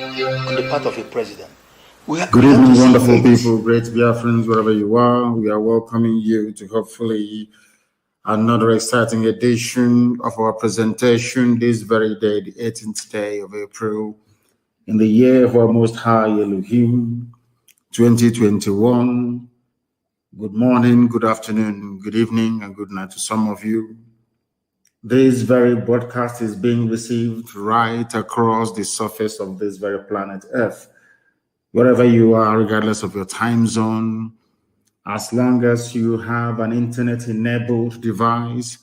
on the part of a president. Good evening, wonderful people, great Biafrans, wherever you are. We are welcoming you to hopefully another exciting edition of our presentation this very day, the 18th day of April, in the year of our Most High Elohim, 2021. Good morning, good afternoon, good evening, and good night to some of you. This very broadcast is being received right across the surface of this very planet Earth. Wherever you are, regardless of your time zone, as long as you have an internet-enabled device,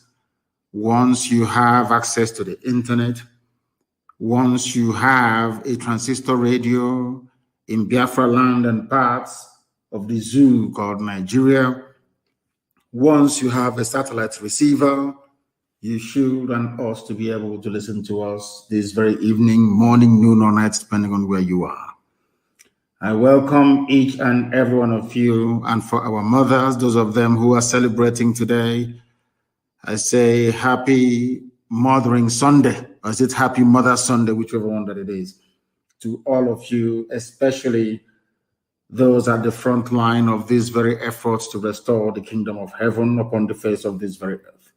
once you have access to the internet, once you have a transistor radio in Biafra land and parts of the zoo called Nigeria, once you have a satellite receiver, you should and ought to be able to listen to us this very evening, morning, noon, or night, depending on where you are. I welcome each and every one of you, and for our mothers, those of them who are celebrating today, I say Happy Mothering Sunday, or is it Happy Mother Sunday, whichever one that it is, to all of you, especially those at the front line of these very efforts to restore the kingdom of heaven upon the face of this very earth.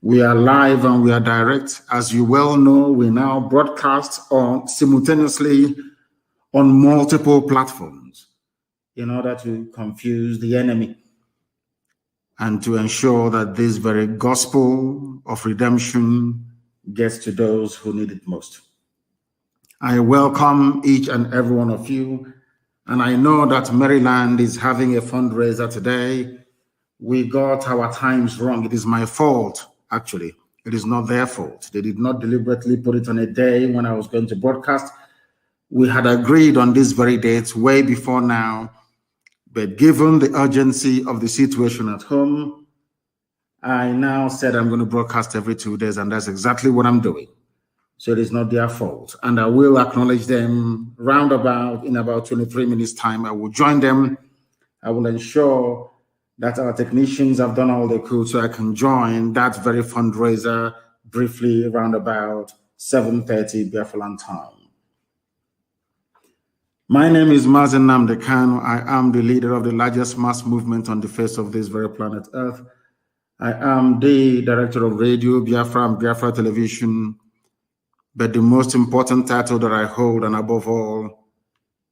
We are live and we are direct. As you well know, we now broadcast simultaneously on multiple platforms in order to confuse the enemy and to ensure that this very gospel of redemption gets to those who need it most. I welcome each and every one of you, and I know that Maryland is having a fundraiser today. We got our times wrong. It is my fault, actually. It is not their fault. They did not deliberately put it on a day when I was going to broadcast. We had agreed on this very date way before now, but given the urgency of the situation at home, I now said I'm going to broadcast every 2 days, and that's exactly what I'm doing. So it is not their fault. And I will acknowledge them roundabout in about 23 minutes time. I will join them. I will ensure that our technicians have done all they could so I can join that very fundraiser briefly around about 7:30 Biafran time. My name is Mazi Nnamdi Kanu. I am the leader of the largest mass movement on the face of this very planet Earth. I am the director of Radio Biafra and Biafra Television. But the most important title that I hold, and above all,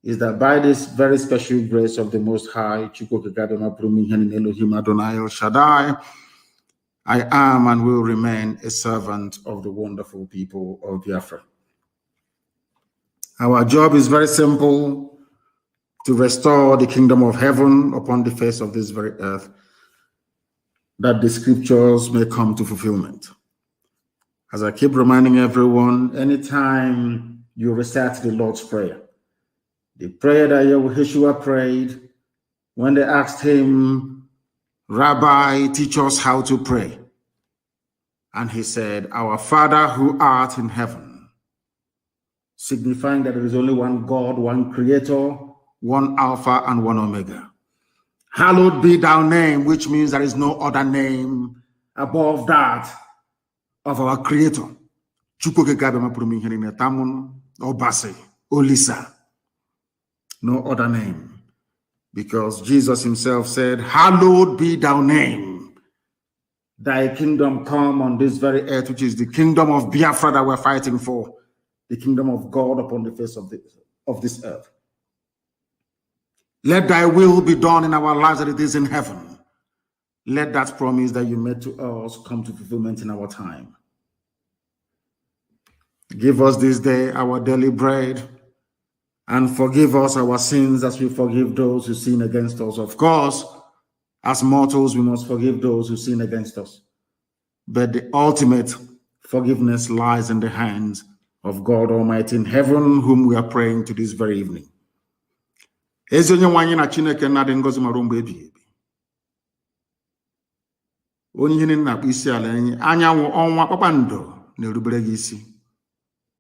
is that by this very special grace of the Most High, Elohim Adonai El Shaddai, I am and will remain a servant of the wonderful people of Biafra. Our job is very simple: to restore the kingdom of heaven upon the face of this very earth, that the scriptures may come to fulfillment. As I keep reminding everyone, anytime you recite the Lord's Prayer, the prayer that Yeshua prayed when they asked him, "Rabbi, teach us how to pray." And he said, "Our Father who art in heaven," signifying that there is only one God, one Creator, one Alpha and one Omega. "Hallowed be thy name," which means there is no other name above that of our Creator. Olisa. No other name. Because Jesus himself said, "Hallowed be thy name. Thy kingdom come on this very earth," which is the kingdom of Biafra that we're fighting for. The kingdom of God upon the face of this earth. "Let thy will be done in our lives as it is in heaven." Let that promise that you made to us come to fulfillment in our time. Give us this day our daily bread, and forgive us our sins as we forgive those who sin against us. Of course, as mortals, we must forgive those who sin against us. But the ultimate forgiveness lies in the hands of God Almighty in heaven, whom we are praying to this very evening.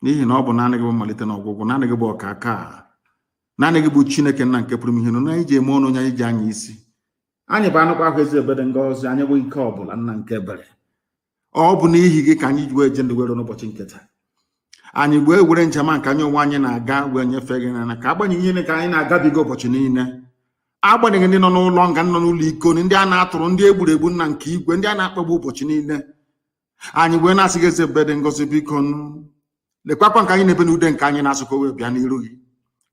N'ihi na ọ bụ naanị gị bụ mmalite na ọgwụgwụ, naanị gị bụ ọkaka, naanị gị bụ Chineke nna nke pụrụ ihe na anyị ji eme ọnụ onye anyị ji anya isi. Anyị bụ anụkwa ahụ ezi ebere ngọzi, anyị bụ ike ọbụla nna nke ebere. Ọ bụ n'ihi gị ka anyị ji wee je ndị were n'ụbọchị nke taa. anyị wee were njem nke anyị onwe anyị na-aga wee nyefee gị n'anya ka agbanyeghị ihe ka anyị na-agabiga ụbọchị niile, agbanyeghị ndị nọ n'ụlọ nga, nọ n'ụlọ iko, ndị a na-atụrụ, ndị egburu egbu nna nke igwe, ndị a na-akpagbu ụbọchị niile, anyị wee na-asị gị eze ebube dị ngọzi, biko lekwakwa nke anyị na-ebe n'ude nke anyị na-asụ ka o wee bịa n'iru gị,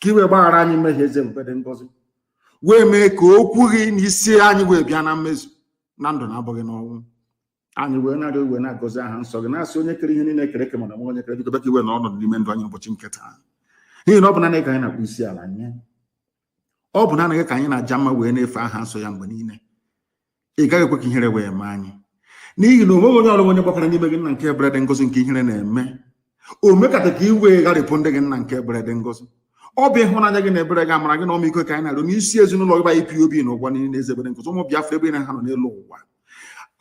ka iwee gbaghara anyị mmehie, eze ebube dị ngọzi, wee mee ka okwu gị na isi anyị wee bịa na mmezu na ndụ na-abụghị n'ọnwụ. Anyị wee na-arịọ iwe na-agọzi aha nsọ gị, na-asị onye kere ihe niile ekere eke mana onye kere, biko bịa ka iwe na ọnọdụ n'ime ndụ anyị ụbọchị nke taa, n'ihi na ọ bụ naanị ka anyị na-akpụ isi ala nye, ọ bụ naanị ka anyị na-aja mma wee na-efe aha nsọ ya mgbe niile. Ị gaghị ekwe ka ihere wee mee anyị, n'ihi na onweghị onye ọrụ onye gbakwara n'ime gị nna nke ebere dị ngọzi nke ihere na-eme. O mekata ka iwe gharịpụ ndị gị nna nke ebere dị ngọzi. Ọ bụ ịhụnanya gị na ebere gị, amara gị na ọmịiko ka anyị na-arịọ n'isi ezinụlọ gị IPOB n'ụwa niile, eze ebere ngọzi, ụmụ Biafra ebe ha nọ n'elu ụwa,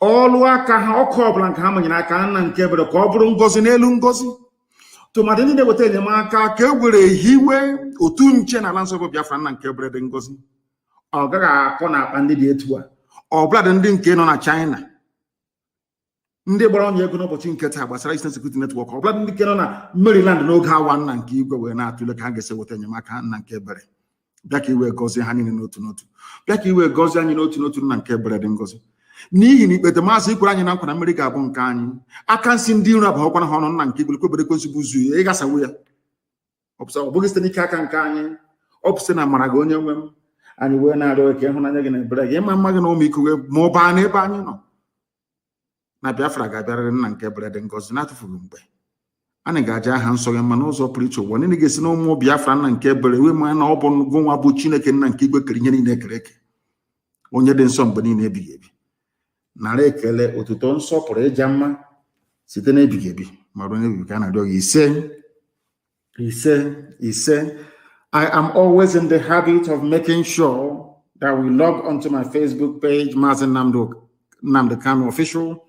ọlụ aka ha, ọkụ ọbụla nke ha manyere aka nna nke ebere ka ọ bụrụ ngọzi n'elu ngọzi. Tụmadị ndị na-eweta enyemaka ka e were hiwe otu nche n'ala nsọ bụ Biafra nna nke ebere dị ngọzi. Ọ gaghị akọ na akpa ndị dị etu a, ọbụladị ndị nke nọ na China, ndị gbara onye ego n'ụbọchị nke taa gbasara Eastern Security Network, ọbụladị ndị nke nọ na Maryland n'oge awa nna nke igwe wee na-atụle ka ha ga-esi weta enyemaka nna nke ebere. Bịa ka iwe gọzie ha niile n'otu n'otu, bịa ka iwe gọzie anyị n'otu n'otu nna nke ebere dị ngọzi, n'ihi na ikpete maazị ikwere anyị na nkwa na mmeri ga-abụ nke anyị. Aka nsị ndị nro abụọkwana ha ọnụ nna nke igwe, kwebere kwesị bụ zu ya ịgasawu ya. Ọ bụghị site n'ike aka nke anyị, ọ bụ site na amara gị onye nwe m. Anyị wee na-arịọ ka ịhụnanya gị na ebere gị, ịma mma gị na ọmịiko gị ma ọ baa n'ebe anyị nọ, na Biafra ga-abịarịrị nna nke ebere dị ngọzi na-atụfughị mgbe. Anyị ga-aja aha nsọ gị mma n'ụzọ pụrụ iche. Ụwa niile ga-esi na ụmụ Biafra nna nke ebere wee maa na ọ bụ gụnwa bụ Chineke nna nke igwe kere ihe niile ekere eke, onye dị nsọ mgbe niile ebighị ebi. Nara ekele, otuto, nsọpụrụ, ịja mma site n'ebighị ebi ma ruo n'ebighị ka a na-arịọ gị. Ise. I am always in the habit of making sure that we log onto my Facebook page, Mazi Nnamdi Kanu Official.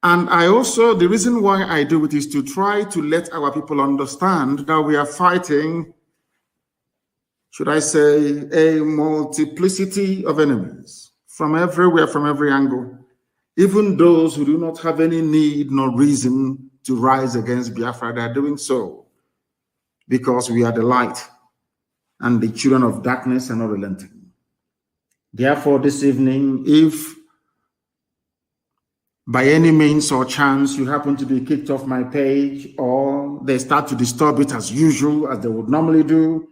And the reason why I do it is to try to let our people understand that we are fighting, should I say, a multiplicity of enemies from everywhere, from every angle. Even those who do not have any need nor reason to rise against Biafra, they are doing so because we are the light, and the children of darkness are not relenting. Therefore, this evening, if by any means or chance you happen to be kicked off my page, or they start to disturb it as usual, as they would normally do,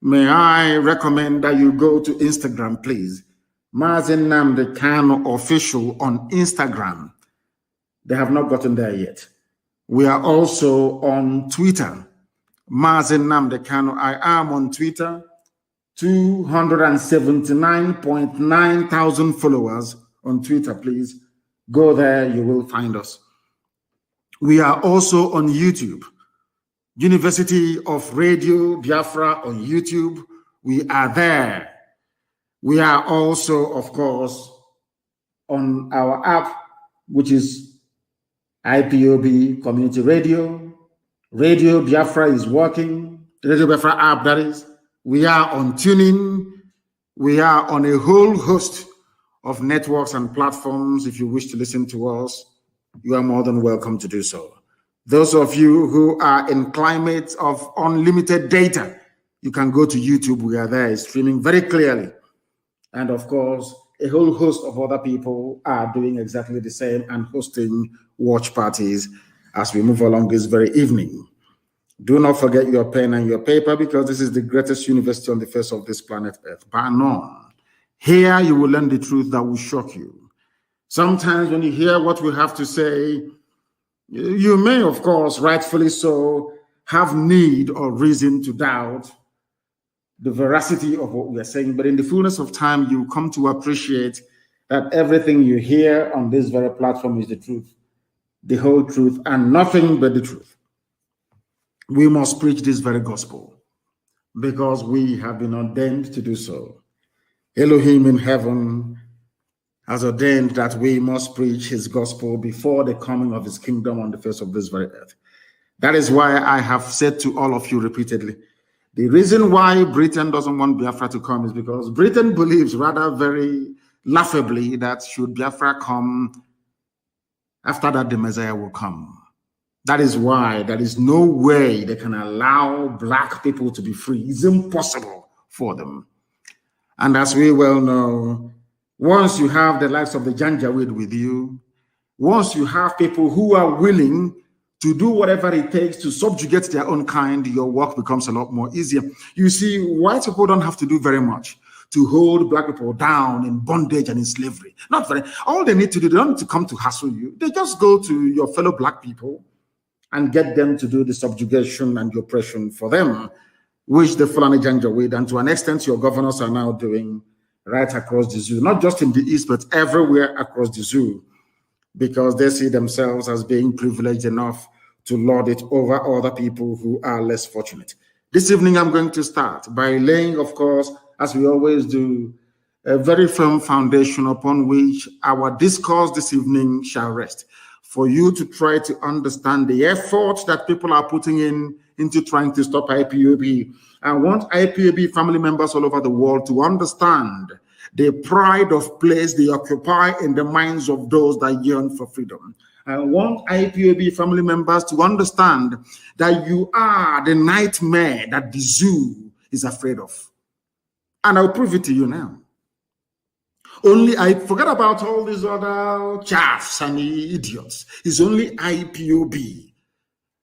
may I recommend that you go to Instagram, please. Mazi Nnamdi Kanu Official on Instagram. They have not gotten there yet. We are also on Twitter. Mazi Nnamdi Kanu. I am on Twitter. 279.9 thousand followers on Twitter, please. Go there, you will find us. We are also on YouTube. University of Radio Biafra on YouTube. We are there. We are also, of course, on our app, which is IPOB Community Radio. Radio Biafra is working. Radio Biafra app, that is. We are on TuneIn. We are on a whole host of networks and platforms. If you wish to listen to us, you are more than welcome to do so. Those of you who are in climates of unlimited data, you can go to YouTube. We are there streaming very clearly. And of course, a whole host of other people are doing exactly the same and hosting watch parties as we move along this very evening. Do not forget your pen and your paper, because this is the greatest university on the face of this planet Earth, bar none. Here you will learn the truth that will shock you. Sometimes when you hear what we have to say, you may, of course, rightfully so, have need or reason to doubt the veracity of what we are saying, but in the fullness of time, you come to appreciate that everything you hear on this very platform is the truth, the whole truth, and nothing but the truth. We must preach this very gospel because we have been ordained to do so. Elohim in heaven has ordained that we must preach his gospel before the coming of his kingdom on the face of this very earth. That is why I have said to all of you repeatedly, the reason why Britain doesn't want Biafra to come is because Britain believes rather very laughably that should Biafra come, after that the Messiah will come. That is why there is no way they can allow black people to be free. It's impossible for them. And as we well know, once you have the likes of the Janjaweed with you, once you have people who are willing to do whatever it takes to subjugate their own kind, your work becomes a lot more easier. You see, white people don't have to do very much to hold black people down in bondage and in slavery. Not very. All they need to do, they don't need to come to hassle you. They just go to your fellow black people and get them to do the subjugation and the oppression for them, which the Fulani Janjaweed and to an extent your governors are now doing right across the zoo, not just in the East, but everywhere across the zoo, because they see themselves as being privileged enough to lord it over other people who are less fortunate. This evening, I'm going to start by laying, of course, as we always do, a very firm foundation upon which our discourse this evening shall rest, for you to try to understand the effort that people are putting into trying to stop IPOB. I want IPOB family members all over the world to understand the pride of place they occupy in the minds of those that yearn for freedom. I want IPOB family members to understand that you are the nightmare that the zoo is afraid of. And I'll prove it to you now. Only I forget about all these other chaffs and idiots. It's only IPOB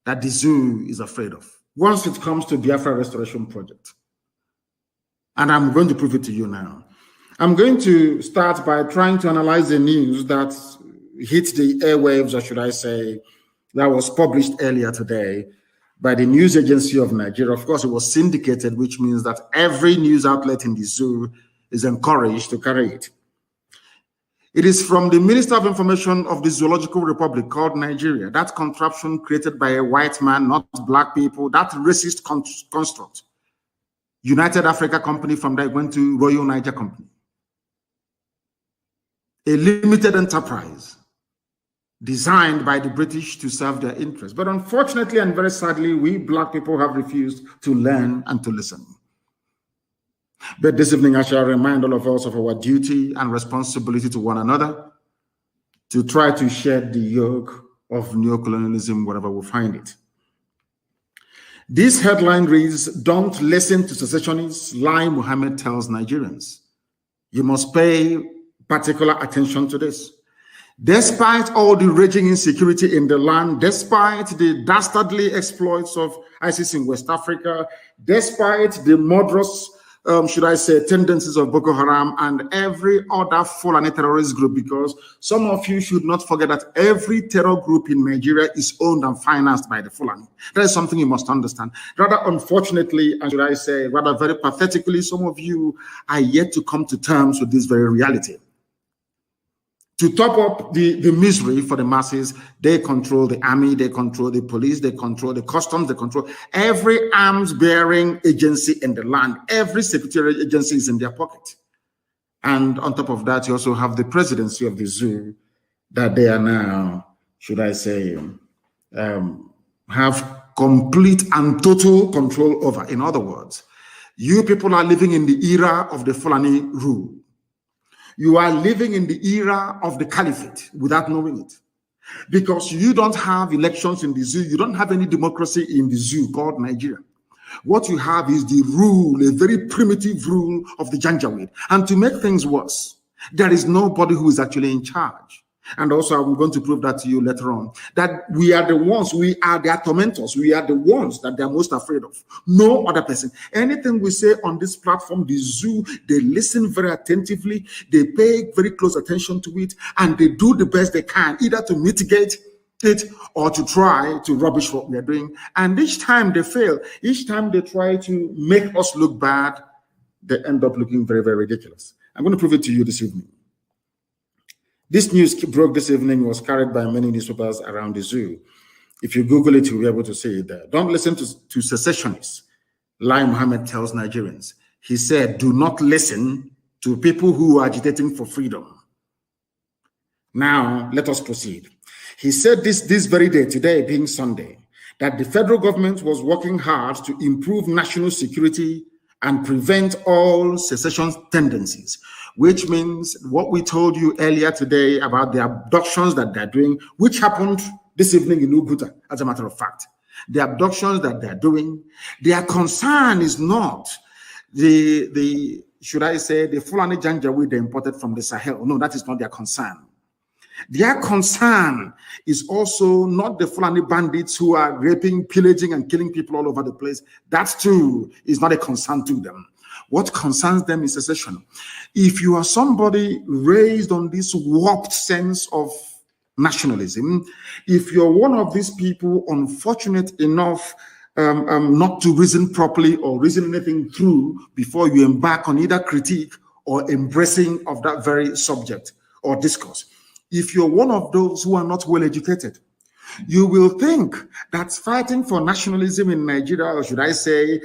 that the zoo is afraid of once it comes to Biafra Restoration Project. And I'm going to prove it to you now. I'm going to start by trying to analyze the news that hit the airwaves, or should I say, that was published earlier today by the news agency of Nigeria. Of course, it was syndicated, which means that every news outlet in the zoo is encouraged to carry it. It is from the Minister of Information of the Zoological Republic called Nigeria, that contraption created by a white man, not black people, that racist construct. United Africa Company from that went to Royal Niger Company. A limited enterprise designed by the British to serve their interests. But unfortunately and very sadly, we black people have refused to learn and to listen. But this evening, I shall remind all of us of our duty and responsibility to one another to try to shed the yoke of neocolonialism wherever we find it. This headline reads, "Don't listen to secessionists, Lai Mohammed tells Nigerians." You must pay particular attention to this. Despite all the raging insecurity in the land, despite the dastardly exploits of ISIS in West Africa, despite the murderous should I say, tendencies of Boko Haram and every other Fulani terrorist group, because some of you should not forget that every terror group in Nigeria is owned and financed by the Fulani. That is something you must understand. Rather unfortunately, and should I say, rather very pathetically, some of you are yet to come to terms with this very reality. To top up the misery for the masses, they control the army, they control the police, they control the customs, they control every arms-bearing agency in the land. Every secretariat agency is in their pocket. And on top of that, you also have the presidency of the zoo that they are now, should I say, have complete and total control over. In other words, you people are living in the era of the Fulani rule. You are living in the era of the caliphate without knowing it. Because you don't have elections in the zoo, you don't have any democracy in the zoo called Nigeria. What you have is the rule, a very primitive rule of the Janjaweed. And to make things worse, there is nobody who is actually in charge. And also, I'm going to prove that to you later on, that we are the ones, we are their tormentors, we are the ones that they're most afraid of. No other person. Anything we say on this platform, the zoo, they listen very attentively, they pay very close attention to it, and they do the best they can, either to mitigate it or to try to rubbish what we are doing. And each time they fail, each time they try to make us look bad, they end up looking very, very ridiculous. I'm going to prove it to you this evening. This news broke this evening, was carried by many newspapers around the zoo. If you Google it, you'll be able to see it there. Don't listen to secessionists. Lai Mohammed tells Nigerians. He said, do not listen to people who are agitating for freedom. Now, let us proceed. He said this very day, today being Sunday, that the federal government was working hard to improve national security and prevent all secession tendencies, which means what we told you earlier today about the abductions that they're doing, which happened this evening in Uguta, as a matter of fact. The abductions that they're doing, their concern is not should I say, the Fulani Janjaweed they imported from the Sahel. No, that is not their concern. Their concern is also not the Fulani bandits who are raping, pillaging, and killing people all over the place. That too is not a concern to them. What concerns them is secession. If you are somebody raised on this warped sense of nationalism, if you're one of these people unfortunate enough not to reason properly or reason anything through before you embark on either critique or embracing of that very subject or discourse, if you're one of those who are not well educated, you will think that fighting for nationalism in Nigeria, or should I say,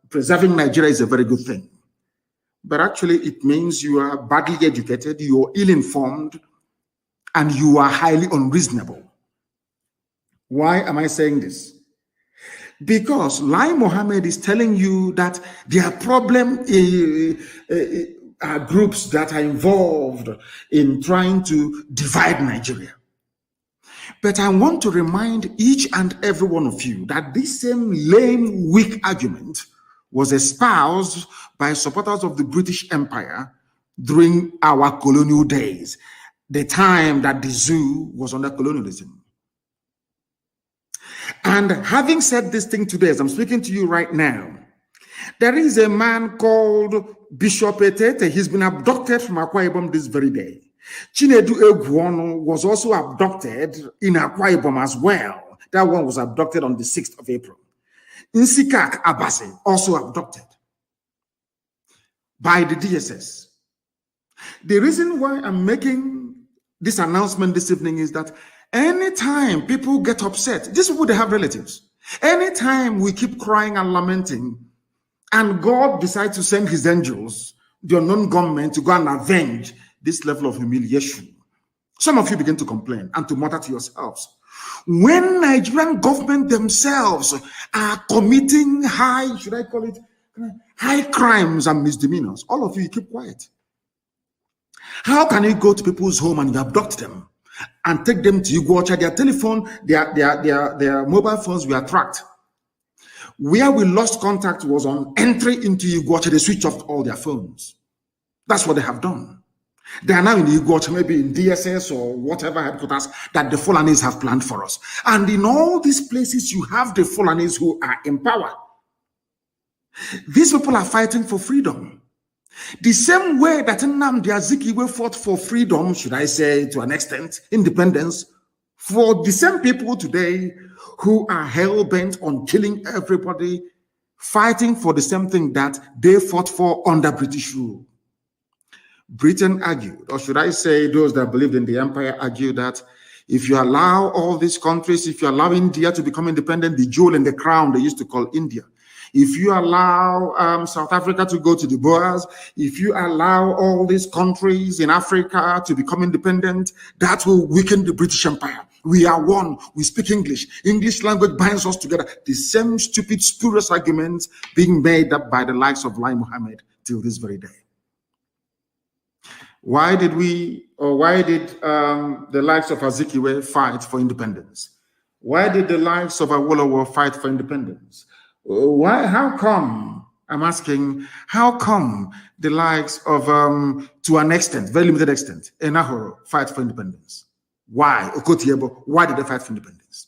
preserving Nigeria, is a very good thing. But actually, it means you are badly educated, you are ill-informed, and you are highly unreasonable. Why am I saying this? Because Lai Mohammed is telling you that their problem are groups that are involved in trying to divide Nigeria. But I want to remind each and every one of you that this same lame, weak argument was espoused by supporters of the British Empire during our colonial days, the time that the zoo was under colonialism. And having said this thing today, as I'm speaking to you right now, there is a man called Bishop Etete. He's been abducted from Akwa Ibom this very day. Chinedu Egwuonu was also abducted in Akwa Ibom as well. That one was abducted on the 6th of April. Nsikak Abase also abducted by the DSS. The reason why I'm making this announcement this evening is that anytime people get upset, these people, they have relatives. Anytime we keep crying and lamenting, and God decides to send his angels, the unknown government, to go and avenge this level of humiliation, some of you begin to complain and to mutter to yourselves. When Nigerian government themselves are committing high, should I call it, high crimes and misdemeanors, all of you keep quiet. How can you go to people's home and you abduct them and take them to Iguacha? Their telephone, their mobile phones were tracked. Where we lost contact was on entry into Iguacha. They switched off all their phones. That's what they have done. They are now in Iguacha, maybe in DSS or whatever headquarters that the Fulanis have planned for us. And in all these places, you have the Fulanis who are in power. These people are fighting for freedom. The same way that Nnamdi Azikiwe fought for freedom, should I say, to an extent, independence, for the same people today who are hell-bent on killing everybody, fighting for the same thing that they fought for under British rule. Britain argued, or should I say those that believed in the empire argued that if you allow all these countries, if you allow India to become independent, the jewel in the crown they used to call India, if you allow South Africa to go to the Boers, if you allow all these countries in Africa to become independent, that will weaken the British Empire. We are one. We speak English. English language binds us together. The same stupid, spurious arguments being made up by the likes of Lai Mohammed till this very day. Why did the likes of Azikiwe fight for independence? Why did the likes of Awolowo fight for independence? Why? How come? I'm asking, how come the likes of, to an extent, very limited extent, Enahoro fight for independence? Why? Okotiebo, why did they fight for independence?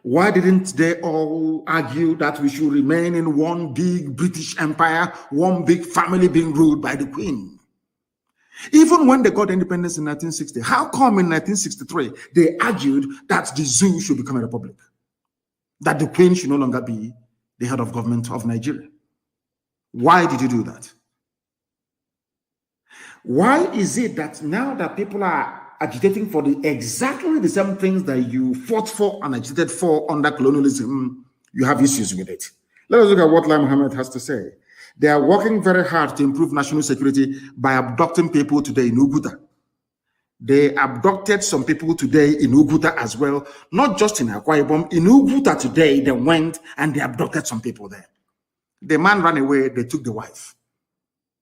Why didn't they all argue that we should remain in one big British empire, one big family being ruled by the Queen? Even when they got independence in 1960, how come in 1963 they argued that the zoo should become a republic? That the Queen should no longer be the head of government of Nigeria? Why did you do that? Why is it that now that people are agitating for exactly the same things that you fought for and agitated for under colonialism, you have issues with it? Let us look at what Lai Mohammed has to say. They are working very hard to improve national security by abducting people today in Uguta. They abducted some people today in Uguta as well, not just in Akwa Ibom. In Uguta today, they went and they abducted some people there. The man ran away, they took the wife,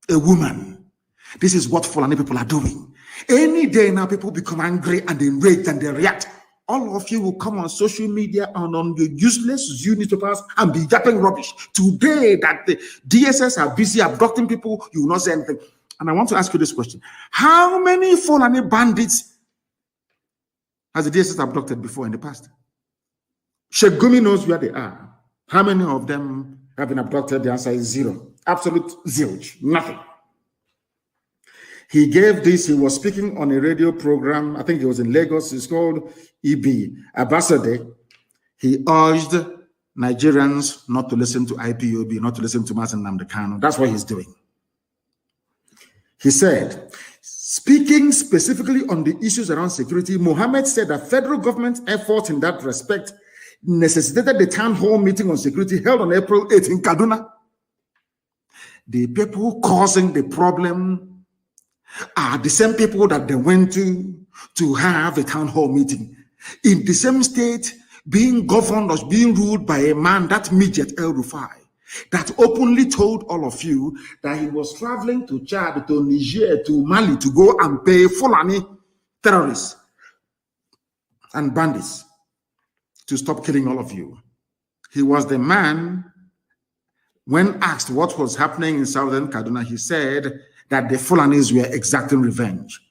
a woman. This is what Fulani people are doing. Any day now, people become angry and enraged and they react. All of you will come on social media and on the useless newspapers and be yapping rubbish. Today that the DSS are busy abducting people, you will not say anything. And I want to ask you this question. How many Fulani bandits has the DSS abducted before in the past? Sheikh Gumi knows where they are. How many of them have been abducted? The answer is zero. Absolute zilch. Nothing. He gave this, he was speaking on a radio program, I think it was in Lagos, it's called EB, Abasade. He urged Nigerians not to listen to IPOB, not to listen to Mazi Nnamdi Kanu. That's what he's doing. He said, speaking specifically on the issues around security, Mohammed said that federal government efforts in that respect necessitated the town hall meeting on security held on April 8 in Kaduna. The people causing the problem are the same people that they went to have a town hall meeting in the same state, being governed or being ruled by a man, that midget El Rufai, that openly told all of you that he was traveling to Chad, to Niger, to Mali to go and pay Fulani terrorists and bandits to stop killing all of you. He was the man, when asked what was happening in southern Kaduna, he said that the Fulanis were exacting revenge.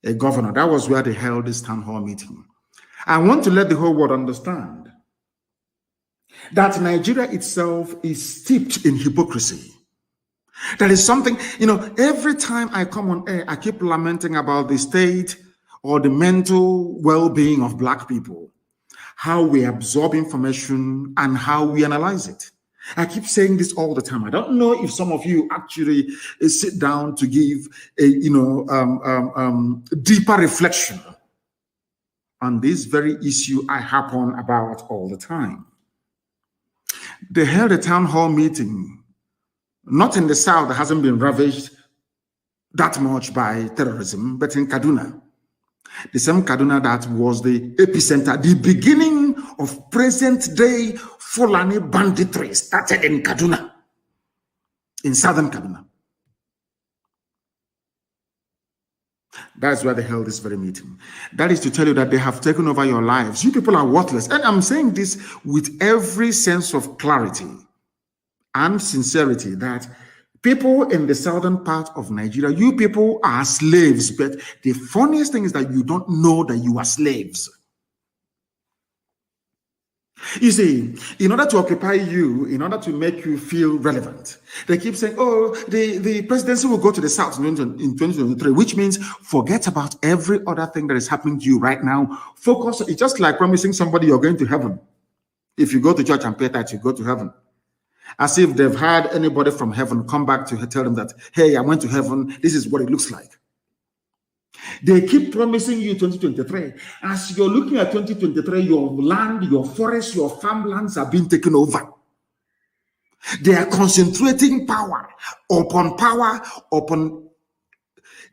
A governor, that was where they held this town hall meeting. I want to let the whole world understand that Nigeria itself is steeped in hypocrisy. That is something, every time I come on air, I keep lamenting about the state or the mental well-being of Black people, how we absorb information and how we analyze it. I keep saying this all the time. I don't know if some of you actually sit down to give a deeper reflection on this very issue I harp on about all the time. They held a town hall meeting, not in the south that hasn't been ravaged that much by terrorism, but in Kaduna. The same Kaduna that was the epicenter, the beginning of present-day Fulani banditry started in Kaduna, in southern Kaduna. That's where they held this very meeting. That is to tell you that they have taken over your lives. You people are worthless. And I'm saying this with every sense of clarity and sincerity that people in the southern part of Nigeria, you people are slaves, but the funniest thing is that you don't know that you are slaves. You see, in order to occupy you, in order to make you feel relevant, they keep saying, oh, the presidency will go to the south in 2023, which means forget about every other thing that is happening to you right now. Focus, it's just like promising somebody you're going to heaven. If you go to church and pay that, you go to heaven. As if they've had anybody from heaven come back to tell them that, hey, I went to heaven, this is what it looks like. They keep promising you 2023. As you're looking at 2023, your land, your forests, your farmlands are being taken over. They are concentrating power,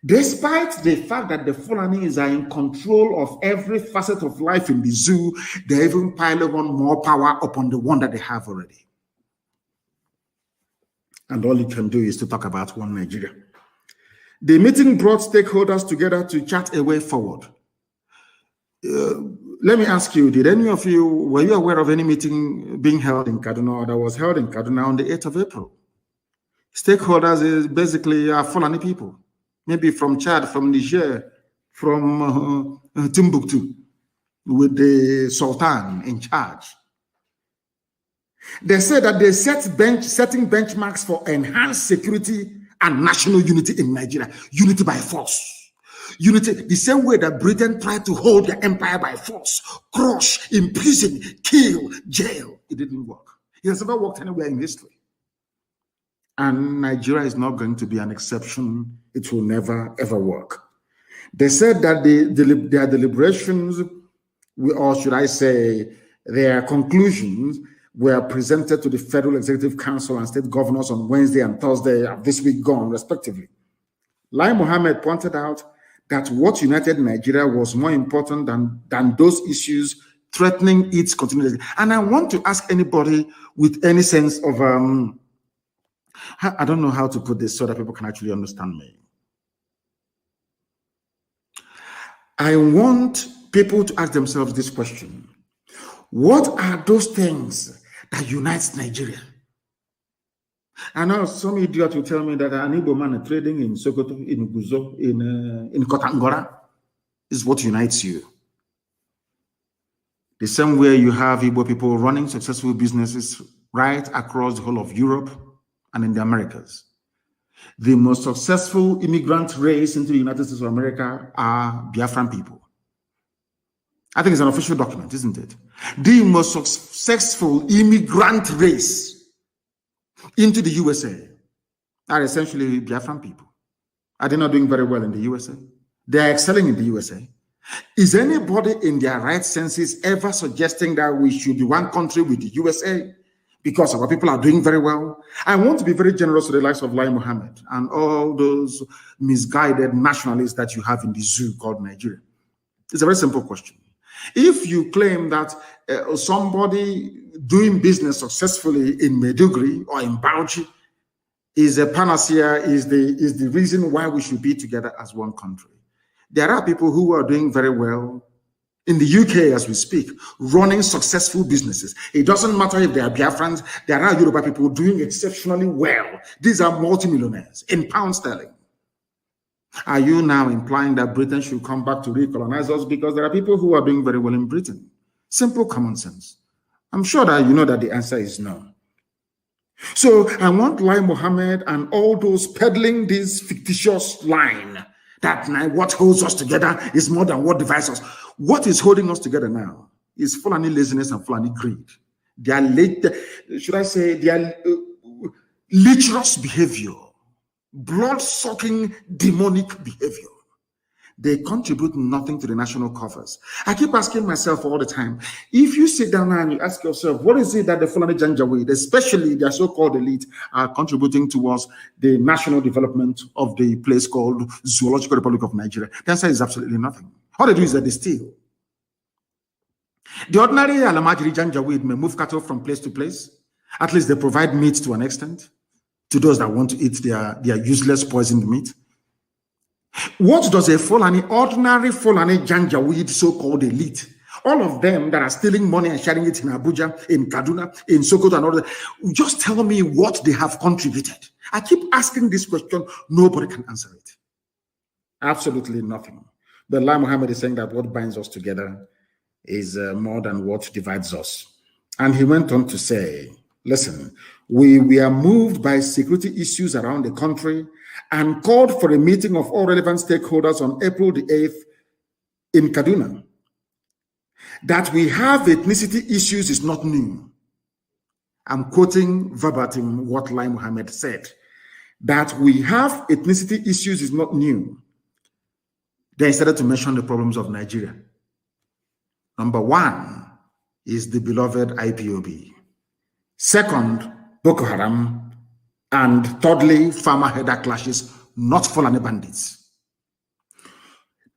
despite the fact that the Fulanis are in control of every facet of life in the zoo, they're even piling on more power upon the one that they have already. And all you can do is to talk about one Nigeria. The meeting brought stakeholders together to chart a way forward. Let me ask you, were you aware of any meeting being held in Kaduna or that was held in Kaduna on the 8th of April? Stakeholders is basically Fulani people, maybe from Chad, from Niger, from Timbuktu, with the Sultan in charge. They said that they setting benchmarks for enhanced security and national unity in Nigeria. Unity by force. Unity, the same way that Britain tried to hold their empire by force, crush, imprison, kill, jail. It didn't work. It has never worked anywhere in history. And Nigeria is not going to be an exception. It will never, ever work. They said that their deliberations, or should I say, their conclusions, were presented to the Federal Executive Council and state governors on Wednesday and Thursday of this week gone, respectively. Lai Mohammed pointed out that what united Nigeria was more important than those issues threatening its continuity. And I want to ask anybody with any sense of, I don't know how to put this so that people can actually understand me. I want people to ask themselves this question. What are those things that unites Nigeria? I know some idiot will tell me that an Igbo man trading in Sokoto, in Guzo, in Kotangora is what unites you. The same way you have Igbo people running successful businesses right across the whole of Europe and in the Americas. The most successful immigrant race into the United States of America are Biafran people. I think it's an official document, isn't it? The most successful immigrant race into the USA are essentially Biafran people. Are they not doing very well in the USA? They are excelling in the USA. Is anybody in their right senses ever suggesting that we should be one country with the USA because our people are doing very well? I want to be very generous to the likes of Lai Mohammed and all those misguided nationalists that you have in the zoo called Nigeria. It's a very simple question. If you claim that somebody doing business successfully in Maiduguri or in Bauchi is a panacea, is the reason why we should be together as one country, there are people who are doing very well in the UK as we speak, running successful businesses. It doesn't matter if they are Biafrans, there are Yoruba people doing exceptionally well. These are multimillionaires in pound sterling. Are you now implying that Britain should come back to recolonize us because there are people who are doing very well in Britain? Simple common sense. I'm sure that you know that the answer is no. So I want Lai Mohammed and all those peddling this fictitious line that what holds us together is more than what divides us. What is holding us together now is Fulani laziness and Fulani greed. Their lecherous behavior, blood-sucking demonic behavior. They contribute nothing to the national coffers. I keep asking myself all the time, if you sit down and you ask yourself, what is it that the Fulani Janjaweed, especially their so-called elite, are contributing towards the national development of the place called Zoological Republic of Nigeria? The answer is absolutely nothing. All they do is that they steal. The ordinary Alamajiri Janjaweed may move cattle from place to place. At least they provide meat to an extent to those that want to eat their useless poisoned meat. What does a Fulani, ordinary Fulani Janjaweed so-called elite, all of them that are stealing money and sharing it in Abuja, in Kaduna, in Sokoto and all that, just tell me what they have contributed. I keep asking this question, nobody can answer it. Absolutely nothing. But Lai Mohammed is saying that what binds us together is more than what divides us. And he went on to say, listen, we are moved by security issues around the country and called for a meeting of all relevant stakeholders on April the 8th in Kaduna. That we have ethnicity issues is not new. I'm quoting verbatim what Lai Mohammed said. That we have ethnicity issues is not new. They started to mention the problems of Nigeria. Number one is the beloved IPOB. Second, Boko Haram. And thirdly, farmer-header clashes, not Fulani bandits.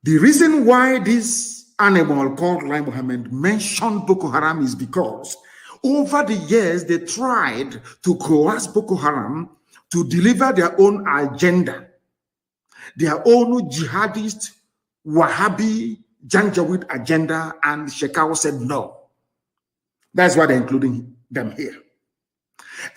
The reason why this animal called Lai Mohammed mentioned Boko Haram is because over the years, they tried to coerce Boko Haram to deliver their own agenda, their own jihadist, Wahhabi, Janjaweed agenda, and Shekau said no. That's why they're including them here.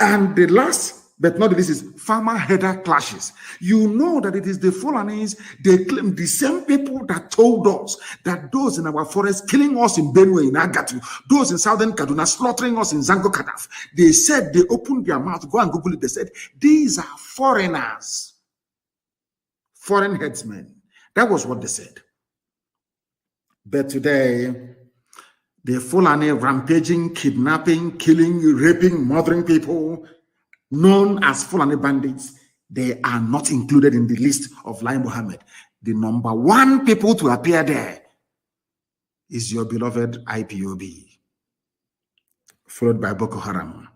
And the last, but not this, is farmer-header clashes. You know that it is the Fulanis, they claim the same people that told us that those in our forest killing us in Benue, in Agatu, those in southern Kaduna slaughtering us in Zango Kadaf. They said, they opened their mouth, go and Google it, they said, these are foreigners, foreign headsmen. That was what they said. But today, the Fulani rampaging, kidnapping, killing, raping, murdering people, known as Fulani bandits, they are not included in the list of Lai Mohammed. The number one people to appear there is your beloved IPOB, followed by Boko Haram.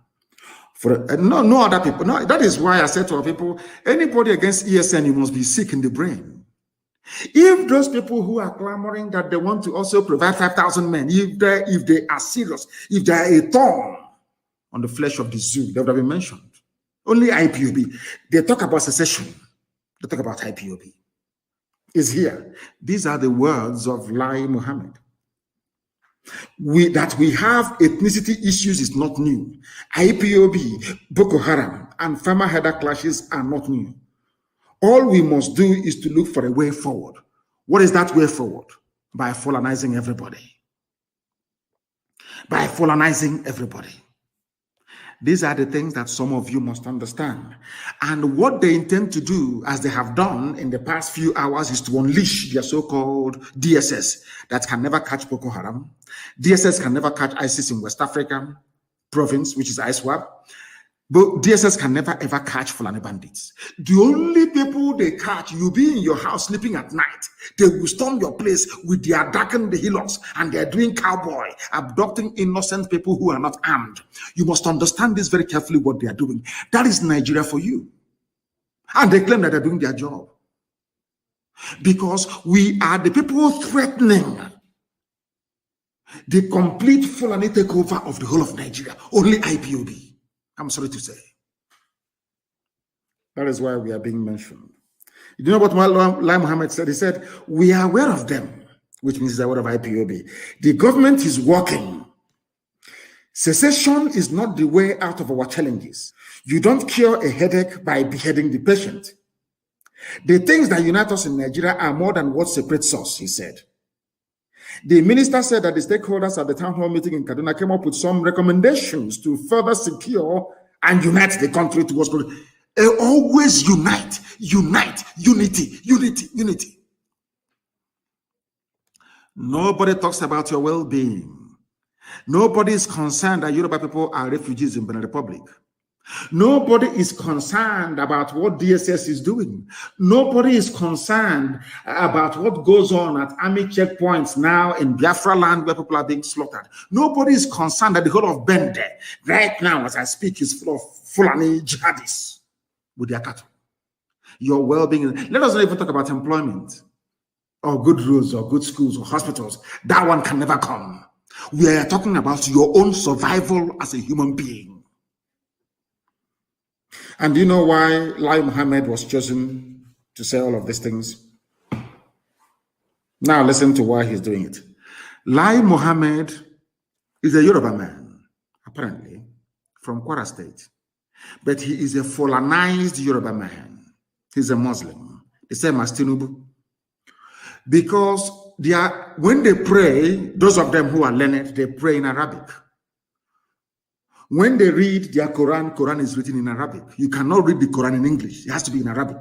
No other people. No, that is why I said to our people, anybody against ESN, you must be sick in the brain. If those people who are clamoring that they want to also provide 5,000 men, if they are serious, if they are a thorn on the flesh of the zoo, they would have been mentioned. Only IPOB. They talk about secession. They talk about IPOB. is here. These are the words of Lai Mohammed. That we have ethnicity issues is not new. IPOB, Boko Haram, and farmer header clashes are not new. All we must do is to look for a way forward. What is that way forward? By Fulanizing everybody. By Fulanizing everybody. These are the things that some of you must understand. And what they intend to do, as they have done in the past few hours, is to unleash their so-called DSS that can never catch Boko Haram. DSS can never catch ISIS in West Africa province, which is ISWAP. But DSS can never ever catch Fulani bandits. The only people they catch, you be in your house sleeping at night. They will storm your place with their darkened hillocks and they're doing cowboy, abducting innocent people who are not armed. You must understand this very carefully, what they are doing. That is Nigeria for you. And they claim that they're doing their job. Because we are the people threatening the complete Fulani takeover of the whole of Nigeria. Only IPOB. I'm sorry to say. That is why we are being mentioned. You know what Lai Mohammed said? He said, we are aware of them, which means he's aware of IPOB. The government is working. Secession is not the way out of our challenges. You don't cure a headache by beheading the patient. The things that unite us in Nigeria are more than what separates us, he said. The minister said that the stakeholders at the town hall meeting in Kaduna came up with some recommendations to further secure and unite the country towards growth. Always unite, unity. Nobody talks about your well-being. Nobody is concerned that Yoruba people are refugees in Benin Republic. Nobody is concerned about what DSS is doing. Nobody is concerned about what goes on at army checkpoints now in Biafra land where people are being slaughtered. Nobody is concerned that the whole of Bende, right now as I speak, is full of Fulani jihadists with their cattle. Your well-being. Let us not even talk about employment or good roads or good schools or hospitals. That one can never come. We are talking about your own survival as a human being. And do you know why Lai Mohammed was chosen to say all of these things? Now listen to why he's doing it. Lai Mohammed is a Yoruba man, apparently, from Kwara State. But he is a Fulanized Yoruba man. He's a Muslim, the same as Tinubu. Because when they pray, those of them who are learned, they pray in Arabic. When they read their Quran, Quran is written in Arabic. You cannot read the Quran in English. It has to be in Arabic.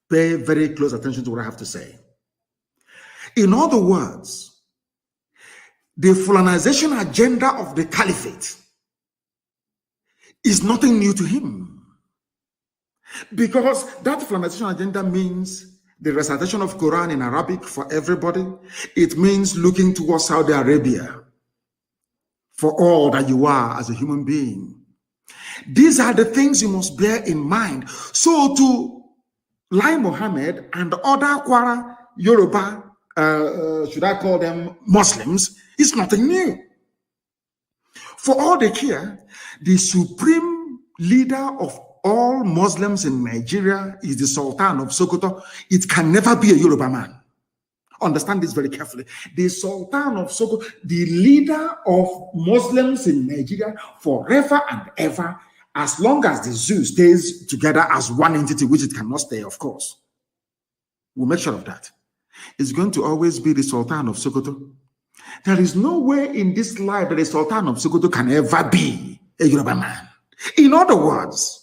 Pay very close attention to what I have to say. In other words, the Fulanization agenda of the caliphate is nothing new to him. Because that Fulanization agenda means the recitation of Quran in Arabic for everybody. It means looking towards Saudi Arabia for all that you are as a human being. These are the things you must bear in mind. So to Lai Mohammed and other Kwara Yoruba, should I call them Muslims, is nothing new. For all they care, the supreme leader of all Muslims in Nigeria is the Sultan of Sokoto. It can never be a Yoruba man. Understand this very carefully. The Sultan of Sokoto, the leader of Muslims in Nigeria forever and ever, as long as the zoo stays together as one entity, which it cannot stay, of course. We'll make sure of that. It's going to always be the Sultan of Sokoto. There is no way in this life that the Sultan of Sokoto can ever be a Yoruba man. In other words,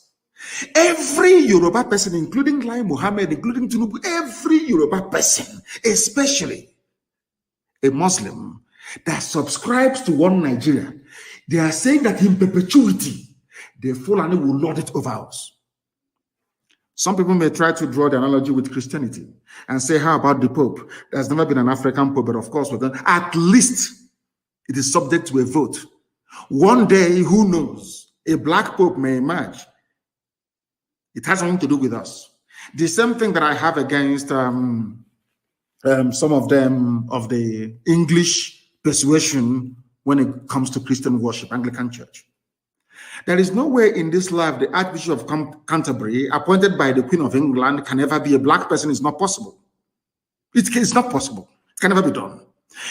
every Yoruba person, including Lai Mohammed, including Tinubu, every Yoruba person, especially a Muslim that subscribes to one Nigeria, they are saying that in perpetuity, the Fulani will lord it over us. Some people may try to draw the analogy with Christianity and say, how about the Pope? There's never been an African Pope, but of course, at least it is subject to a vote. One day, who knows, a black Pope may emerge. It has nothing to do with us. The same thing that I have against some of them of the English persuasion when it comes to Christian worship, Anglican Church. There is no way in this life the Archbishop of Canterbury, appointed by the Queen of England, can ever be a black person. It's not possible. It's not possible. It can never be done.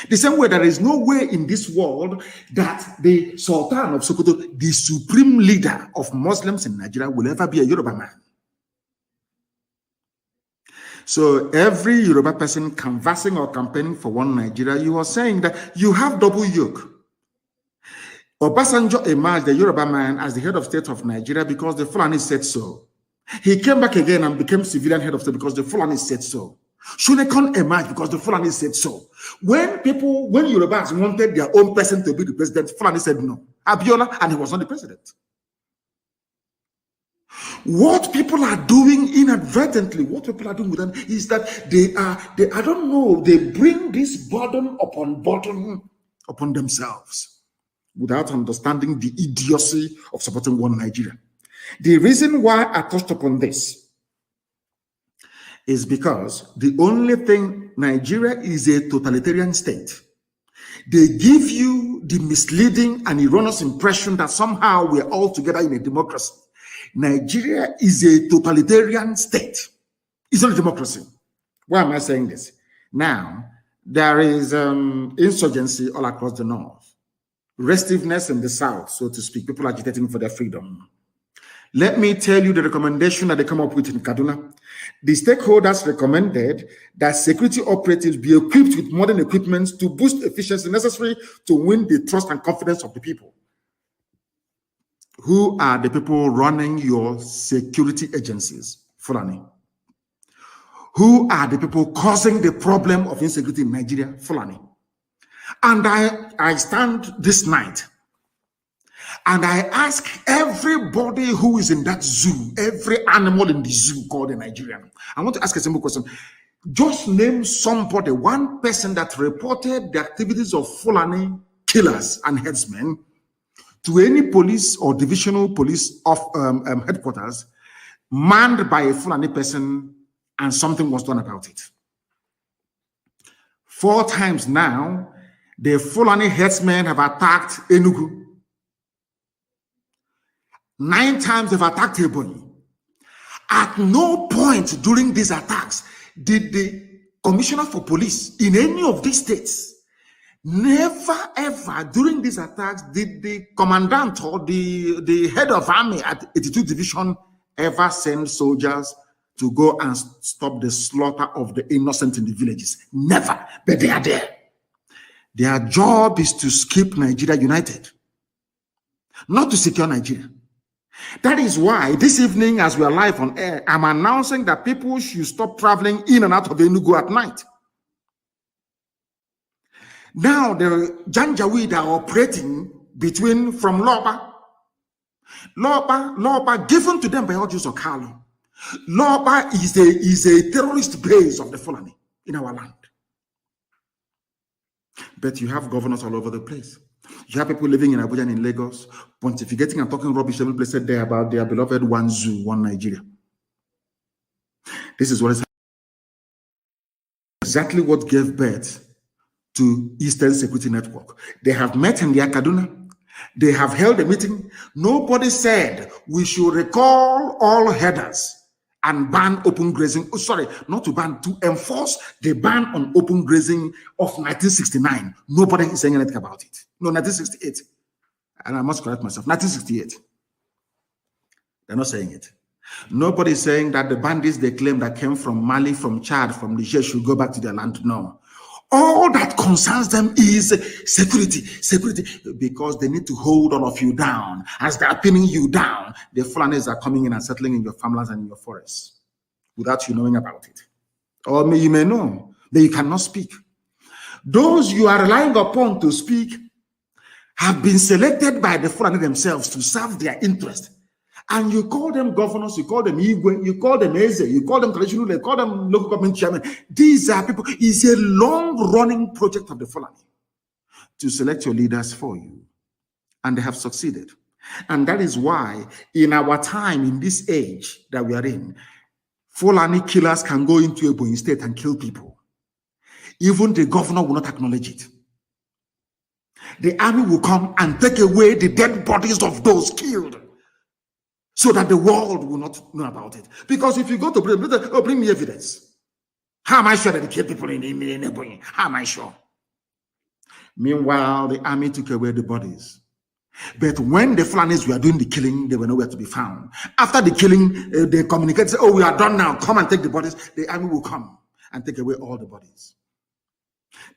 The same way there is no way in this world that the Sultan of Sokoto, the supreme leader of Muslims in Nigeria, will ever be a Yoruba man. So every Yoruba person canvassing or campaigning for one Nigeria, you are saying that you have double yoke. Obasanjo emerged, the Yoruba man, as the head of state of Nigeria because the Fulani said so. He came back again and became civilian head of state because the Fulani said so. Shunekon emerged because the Fulani said so. When Yorubas wanted their own person to be the president, Fulani said no. Abiola, and he was not the president. What people are doing inadvertently, what people are doing with them is that I don't know, they bring this burden upon themselves without understanding the idiocy of supporting one Nigeria. The reason why I touched upon this is because the only thing, Nigeria is a totalitarian state. They give you the misleading and erroneous impression that somehow we're all together in a democracy. Nigeria is a totalitarian state. It's not a democracy. Why am I saying this? Now, there is insurgency all across the north, restiveness in the south, so to speak, people agitating for their freedom. Let me tell you the recommendation that they come up with in Kaduna. The stakeholders recommended that security operatives be equipped with modern equipment to boost efficiency necessary to win the trust and confidence of the people. Who are the people running your security agencies? Fulani. Who are the people causing the problem of insecurity in Nigeria? Fulani. And I stand this night and I ask everybody who is in that zoo, every animal in the zoo called a Nigerian. I want to ask a simple question. Just name somebody, one person that reported the activities of Fulani killers and headsmen to any police or divisional police of headquarters manned by a Fulani person and something was done about it. 4 times now, the Fulani headsmen have attacked Enugu. 9 times they've attacked Ebonyi. At no point during these attacks did the commissioner for police in any of these states, never ever during these attacks did the commandant or the head of army at 82 Division ever send soldiers to go and stop the slaughter of the innocent in the villages. Never, but they are there. Their job is to keep Nigeria united, not to secure Nigeria. That is why this evening, as we are live on air, I'm announcing that people should stop traveling in and out of Enugu at night. Now the Janjaweed are operating from Loba, given to them by Ojus Okalo. Loba is a terrorist base of the Fulani in our land. But you have governors all over the place. You have people living in Abuja and in Lagos, pontificating and talking rubbish every place there about their beloved one zoo, one Nigeria. This is what is exactly what gave birth to Eastern Security Network. They have met in the Kaduna. They have held a meeting. Nobody said we should recall all headers and ban open grazing. Oh, sorry, not to ban, to enforce the ban on open grazing of 1969. Nobody is saying anything about it. No, 1968. And I must correct myself. 1968. They're not saying it. Nobody is saying that the bandits they claim that came from Mali, from Chad, from Niger should go back to their land. No. All that concerns them is security, because they need to hold all of you down. As they're pinning you down, the Fulanis are coming in and settling in your farmlands and in your forests without you knowing about it. Or you may know, but you cannot speak. Those you are relying upon to speak have been selected by the Fulani themselves to serve their interest. And you call them governors, you call them Igwe, you call them Eze, you call them traditional, you call them local government chairman. These are people. It's a long-running project of the Fulani to select your leaders for you. And they have succeeded. And that is why in our time, in this age that we are in, Fulani killers can go into Ebonyi State and kill people. Even the governor will not acknowledge it. The army will come and take away the dead bodies of those killed, so that the world will not know about it. Because if you go to bring me evidence. How am I sure that they killed people in Ebonyi? How am I sure? Meanwhile, the army took away the bodies. But when the Fulanis were doing the killing, they were nowhere to be found. After the killing, they communicated, say, oh, we are done now. Come and take the bodies. The army will come and take away all the bodies.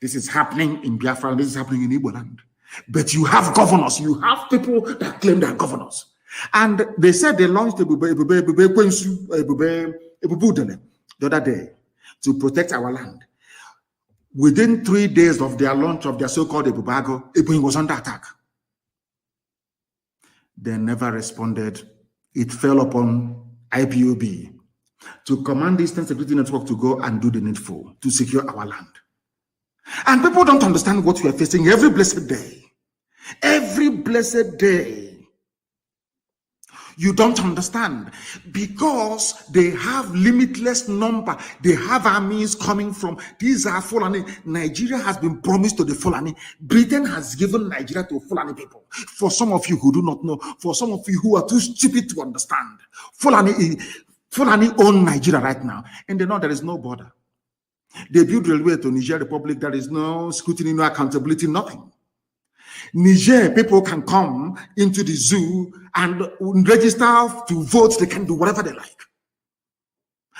This is happening in Biafra. This is happening in Igbo land. But you have governors. You have people that claim they are governors. And they said they launched the other day to protect our land. Within 3 days of their launch of their so-called Ebubago, Ebonyi was under attack. They never responded. It fell upon IPOB to command the Eastern Security Network to go and do the needful to secure our land. And people don't understand what we are facing every blessed day. Every blessed day. You don't understand, because they have limitless number. They have armies coming from, these are Fulani. Nigeria has been promised to the Fulani. Britain has given Nigeria to Fulani people. For some of you who do not know, for some of you who are too stupid to understand, Fulani own Nigeria right now, and they know there is no border. They build railway to Niger Republic. There is no scrutiny, no accountability, nothing. Niger people can come into the zoo and register to vote. They can do whatever they like.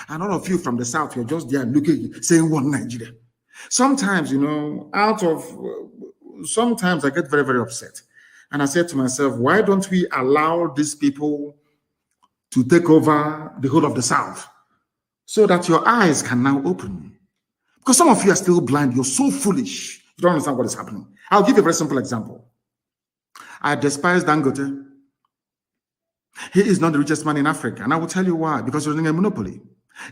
And all of you from the south, you're just there looking, saying one Nigeria. Sometimes, sometimes I get very, very upset. And I said to myself, why don't we allow these people to take over the whole of the south so that your eyes can now open? Because some of you are still blind. You're so foolish. You don't understand what is happening. I'll give you a very simple example. I despise Dangote. He is not the richest man in Africa. And I will tell you why. Because he's running a monopoly.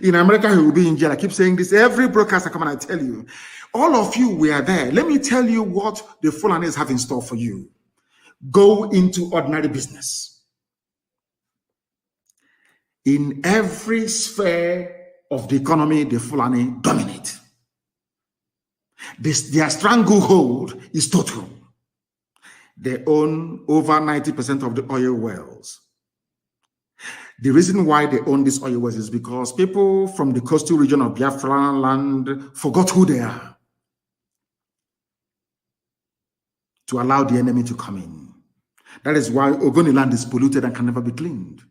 In America, he will be in jail. I keep saying this. Every broadcaster come and I tell you. All of you were there. Let me tell you what the Fulanis have in store for you. Go into ordinary business. In every sphere of the economy, the Fulani dominate. Their stranglehold is total. They own over 90% of the oil wells. The reason why they own these oil wells is because people from the coastal region of Biafra land forgot who they are to allow the enemy to come in. That is why Ogoni land is polluted and can never be cleaned.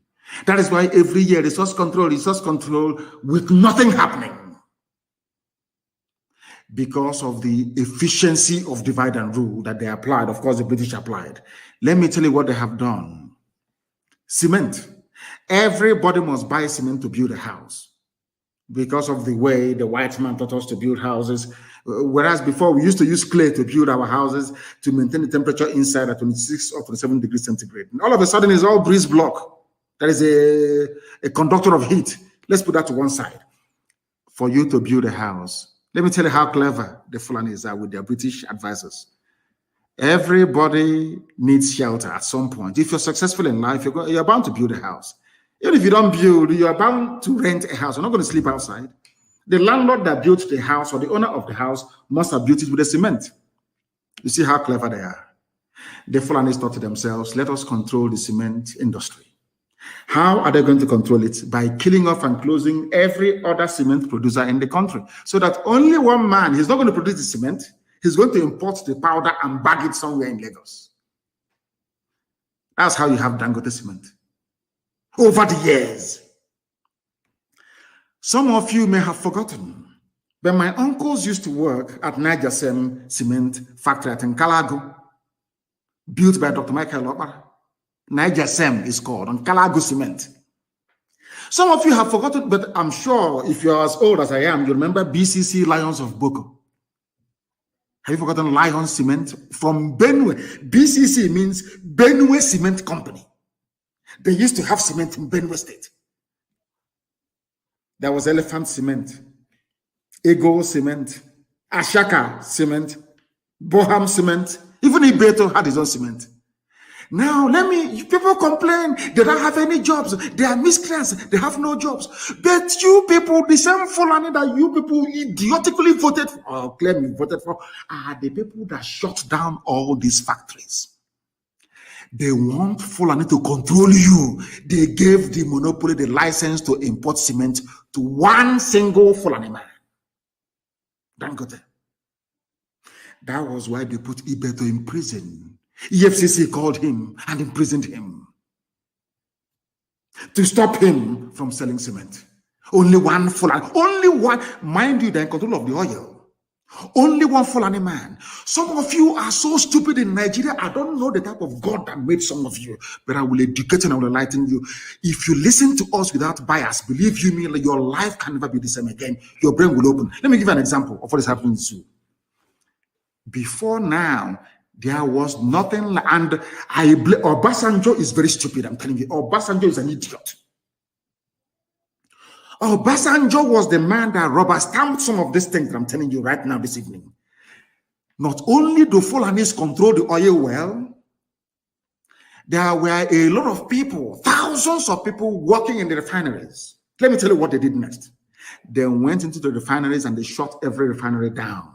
That is why every year resource control with nothing happening. Because of the efficiency of divide and rule that they applied. Of course, the British applied. Let me tell you what they have done. Cement. Everybody must buy cement to build a house because of the way the white man taught us to build houses. Whereas before we used to use clay to build our houses to maintain the temperature inside at 26 or 27 degrees centigrade. And all of a sudden it's all breeze block. That is a conductor of heat. Let's put that to one side. For you to build a house, let me tell you how clever the Fulanis are with their British advisors. Everybody needs shelter at some point. If you're successful in life, you're bound to build a house. Even if you don't build, you're bound to rent a house. You're not going to sleep outside. The landlord that built the house or the owner of the house must have built it with a cement. You see how clever they are. The Fulanis thought to themselves, let us control the cement industry. How are they going to control it? By killing off and closing every other cement producer in the country. So that only one man, he's not going to produce the cement, he's going to import the powder and bag it somewhere in Lagos. That's how you have Dangote cement. Over the years. Some of you may have forgotten, but my uncles used to work at Janjaweedism cement factory at Nkalagu, built by Dr. Michael Okpara. Janjaweedism is called on Nkalagu cement. Some of you have forgotten, but I'm sure if you're as old as I am, you remember BCC Lions of Boko. Have you forgotten Lion Cement from Benue? BCC means Benue Cement Company. They used to have cement in Benue State. There was Elephant Cement, Ego Cement, Ashaka Cement, Boham Cement. Even Ibeto had his own cement. Now, people complain, they don't have any jobs, they are miscreants, they have no jobs. But you people, the same Fulani that you people idiotically voted for, or claim you voted for, are the people that shut down all these factories. They want Fulani to control you. They gave the monopoly, the license to import cement to one single Fulani man. Dangote. That was why they put Ibeto in prison. EFCC called him and imprisoned him to stop him from selling cement. Only one Fulani, only one, mind you, they're in control of the oil. Only one Fulani man. Some of you are so stupid in Nigeria. I don't know the type of God that made some of you, but I will educate and I will enlighten you. If you listen to us without bias, believe you me, your life can never be the same again. Your brain will open. Let me give you an example of what is happening in Zoo. Before now, there was nothing, and Obasanjo is very stupid. I'm telling you, Obasanjo is an idiot. Obasanjo was the man that rubber stamped some of these things that I'm telling you right now this evening. Not only do Fulanis control the oil well, there were a lot of people, thousands of people working in the refineries. Let me tell you what they did next. They went into the refineries and they shut every refinery down.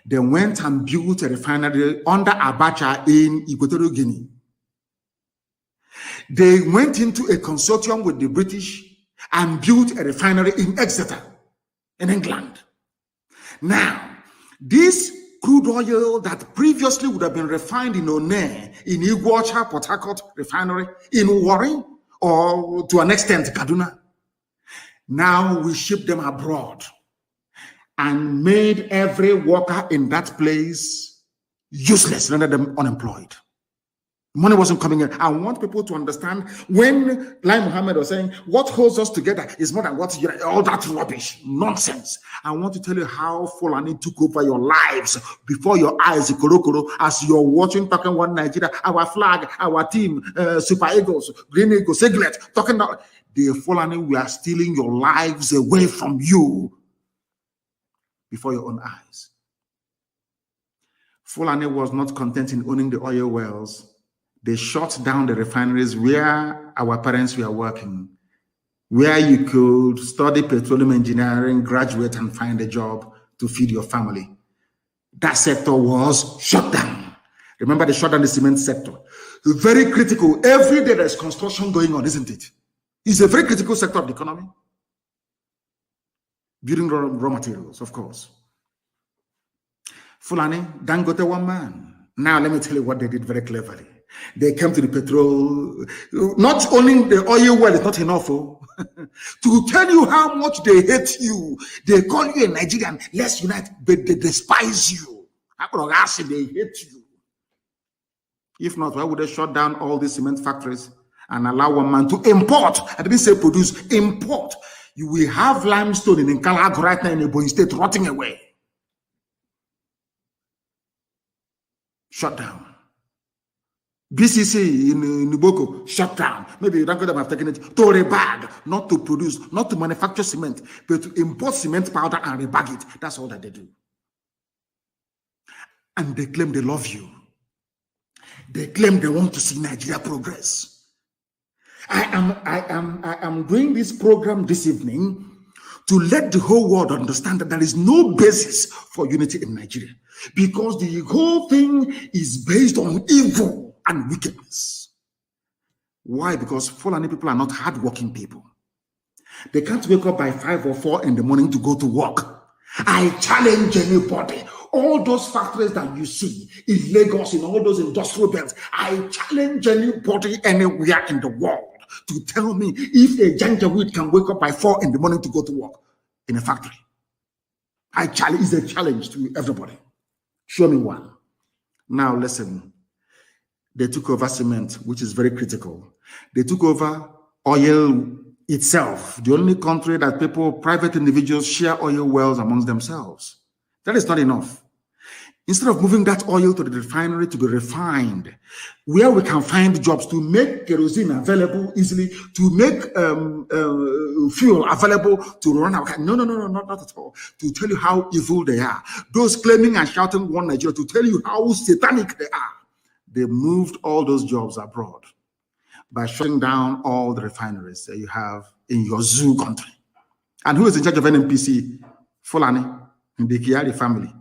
They went and built a refinery under Abacha in Equatorial Guinea. They went into a consortium with the British and built a refinery in Exeter, in England. Now, this crude oil that previously would have been refined in One, in Iguacha, Port Harcourt refinery, in Warri, or to an extent, Kaduna, now we ship them abroad and made every worker in that place useless, rendered them unemployed. Money wasn't coming in. I want people to understand when Lai Muhammad was saying, what holds us together is more than what, all that rubbish, nonsense. I want to tell you how Fulani took over your lives before your eyes, Korokoro, as you're watching, talking one Nigeria, our flag, our team, Super Eagles, Green Eagles, Siglet, talking about the Fulani, we are stealing your lives away from you before your own eyes. Fulani was not content in owning the oil wells. They shut down the refineries where our parents were working, where you could study petroleum engineering, graduate, and find a job to feed your family. That sector was shut down. Remember, they shut down the cement sector. Very critical. Every day there's construction going on, isn't it? It's a very critical sector of the economy. Building raw materials, of course. Fulani, Dangote one man. Now let me tell you what they did very cleverly. They came to the petrol. Not only the oil well is not enough, to tell you how much they hate you. They call you a Nigerian, let's unite, but they despise you. They hate you. If not, why would they shut down all these cement factories and allow one man to import? I didn't say produce, import. You will have limestone in Nkalago right now in Ebonyi State rotting away. Shut down. BCC in Nuboko, shut down. Maybe you don't get them have taken it to rebag, not to produce, not to manufacture cement, but to import cement powder and rebag it. That's all that they do. And they claim they love you. They claim they want to see Nigeria progress. I am doing this program this evening to let the whole world understand that there is no basis for unity in Nigeria, because the whole thing is based on evil and wickedness. Why? Because Fulani people are not hardworking people. They can't wake up by 5 or 4 in the morning to go to work. I challenge anybody. All those factories that you see in Lagos, in all those industrial belts, I challenge anybody anywhere in the world to tell me if a Janjaweed can wake up by 4 in the morning to go to work in a factory. I challenge, it's a challenge to everybody. Show me one. Now listen. They took over cement, which is very critical. They took over oil itself, the only country that people, private individuals, share oil wells amongst themselves. That is not enough. Instead of moving that oil to the refinery to be refined, where we can find jobs to make kerosene available easily, to make fuel available to run our country. No, not at all. To tell you how evil they are. Those claiming and shouting one Nigeria, to tell you how satanic they are. They moved all those jobs abroad by shutting down all the refineries that you have in your zoo country. And who is in charge of NNPC? Fulani and the Kiari family.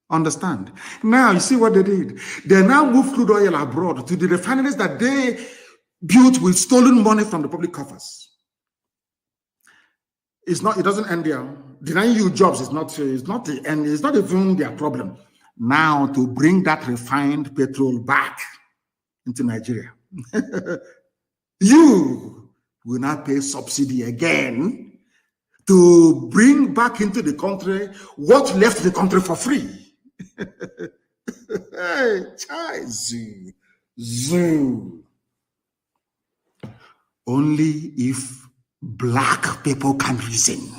Understand? Now, you see what they did? They now moved crude oil abroad to the refineries that they built with stolen money from the public coffers. It doesn't end there. Denying you jobs is not the end. It's not even their problem. Now, to bring that refined petrol back into Nigeria, you will not pay subsidy again to bring back into the country what left the country for free. Hey, zoo. Only if black people can reason.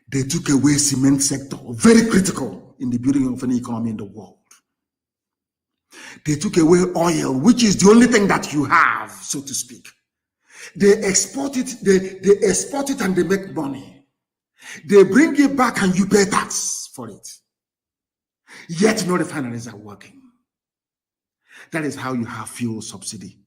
They took away cement sector, very critical in the building of any economy in the world. They took away oil, which is the only thing that you have, so to speak. They export it, they export it and they make money. They bring it back and you pay tax for it. Yet no refineries are working. That is how you have fuel subsidy.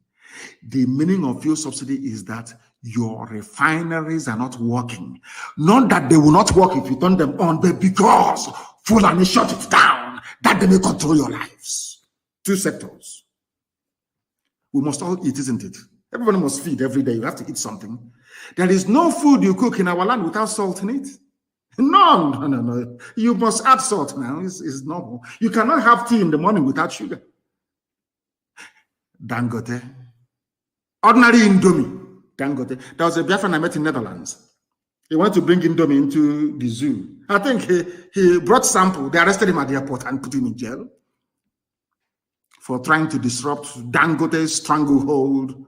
The meaning of fuel subsidy is that your refineries are not working. Not that they will not work if you turn them on, but because Fulani shut it down, that they may control your lives. Two sectors. We must all eat, isn't it? Everybody must feed every day. You have to eat something. There is no food you cook in our land without salt in it. No. You must add salt now. It's normal. You cannot have tea in the morning without sugar. Dangote. Ordinary Indomie. Dangote. There was a Biafran I met in Netherlands. He wanted to bring Indomie into the zoo. I think he brought sample. They arrested him at the airport and put him in jail for trying to disrupt Dangote's stranglehold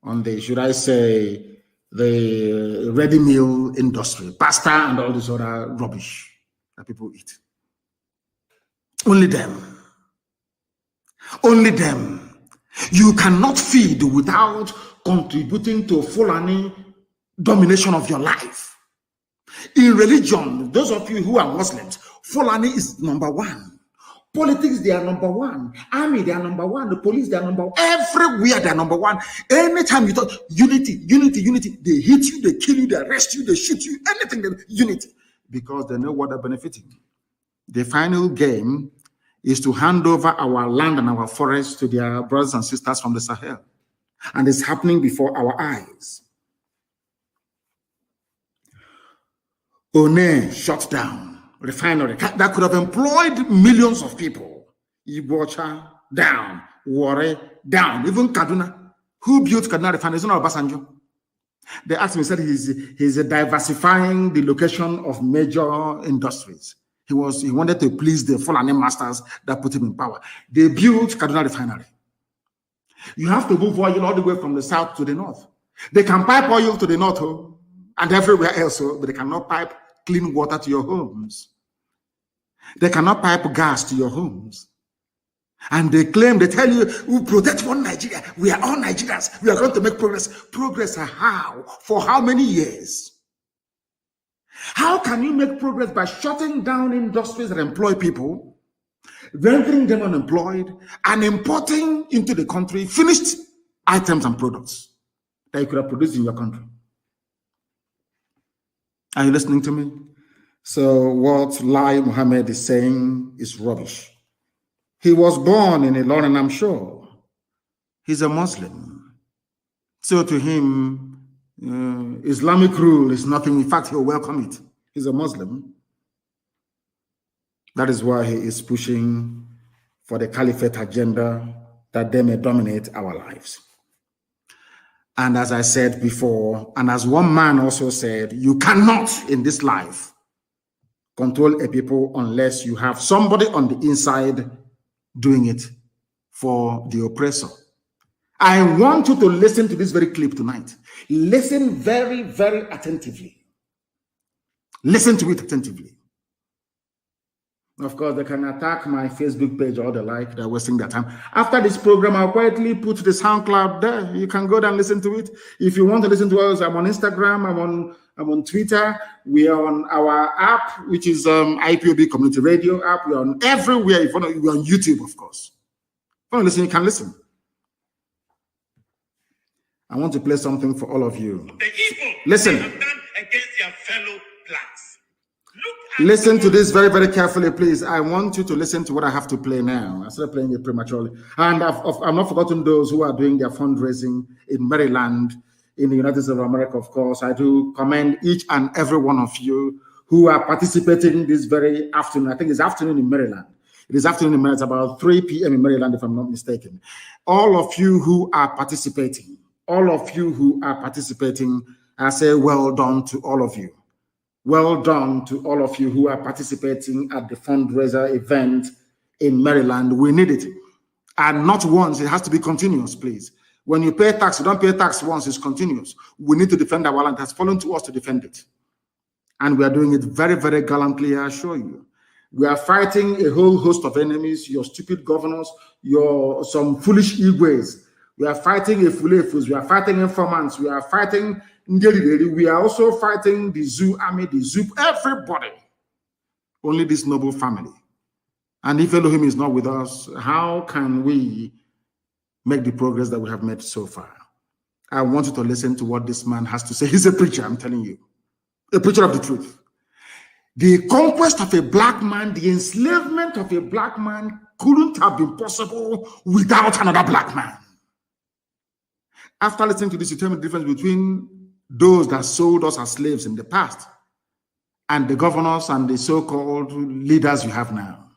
on the, should I say, the ready meal industry, pasta and all this other rubbish that people eat. Only them. Only them. You cannot feed without contributing to Fulani domination of your life. In religion, those of you who are Muslims, Fulani is number one. Politics, they are number one. Army, they are number one. The police, they are number one. Everywhere, they are number one. Anytime you talk, unity. They hit you, they kill you, they arrest you, they shoot you, anything, unity. Because they know what they're benefiting. The final game is to hand over our land and our forests to their brothers and sisters from the Sahel. And it's happening before our eyes. One shut down refinery that could have employed millions of people. Ibocha down, Warre down, even Kaduna. Who built Kaduna refinery? It's not Obasanjo. They asked me, said he's diversifying the location of major industries. He wanted to please the Fulani masters that put him in power. They built Kaduna refinery. You have to move oil all the way from the south to the north. They can pipe oil to the north and everywhere else, but they cannot pipe clean water to your homes. They cannot pipe gas to your homes. And they claim, they tell you, we protect one Nigeria. We are all Nigerians. We are going to make progress. Progress how? For how many years? How can you make progress by shutting down industries that employ people, rendering them unemployed, and importing into the country finished items and products that you could have produced in your country? Are you listening to me? So what Lai Mohammed is saying is rubbish. He was born in Ilorin, I'm sure. He's a Muslim. So to him, Islamic rule is nothing. In fact, he'll welcome it. He's a Muslim. That is why he is pushing for the caliphate agenda that they may dominate our lives. And as I said before, and as one man also said, you cannot in this life control a people unless you have somebody on the inside doing it for the oppressor. I want you to listen to this very clip tonight. Listen very, very attentively. Listen to it attentively. Of course, they can attack my Facebook page or the like. They're wasting their time. After this program, I'll quietly put the SoundCloud there. You can go down and listen to it. If you want to listen to us, I'm on Instagram. I'm on Twitter. We are on our app, which is IPOB Community Radio app. We are on everywhere. If you want to, we're on YouTube, of course. want to listen, you can listen. I want to play something for all of you. The evil listen. they have done against their fellow blacks. Listen to this very, very carefully, please. I want you to listen to what I have to play now. I started playing it prematurely. And I've not forgotten those who are doing their fundraising in Maryland, in the United States of America, of course. I do commend each and every one of you who are participating this very afternoon. I think it's afternoon in Maryland. It is afternoon in Maryland. It's about 3 p.m. in Maryland, if I'm not mistaken. All of you who are participating, I say well done to all of you. Well done to all of you who are participating at the fundraiser event in Maryland. We need it. And not once, it has to be continuous, please. When you pay tax, you don't pay tax once, it's continuous. We need to defend our land. It has fallen to us to defend it. And we are doing it very, very gallantly, I assure you. We are fighting a whole host of enemies, your stupid governors, some foolish Igwes. We are fighting Efulefus, we are fighting informants, we are fighting Ndeli. We are also fighting the Zoo army, the Zoo, everybody. Only this noble family. And if Elohim is not with us, how can we make the progress that we have made so far? I want you to listen to what this man has to say. He's a preacher, I'm telling you. A preacher of the truth. The conquest of a black man, the enslavement of a black man couldn't have been possible without another black man. After listening to this, you tell me the difference between those that sold us as slaves in the past and the governors and the so-called leaders you have now.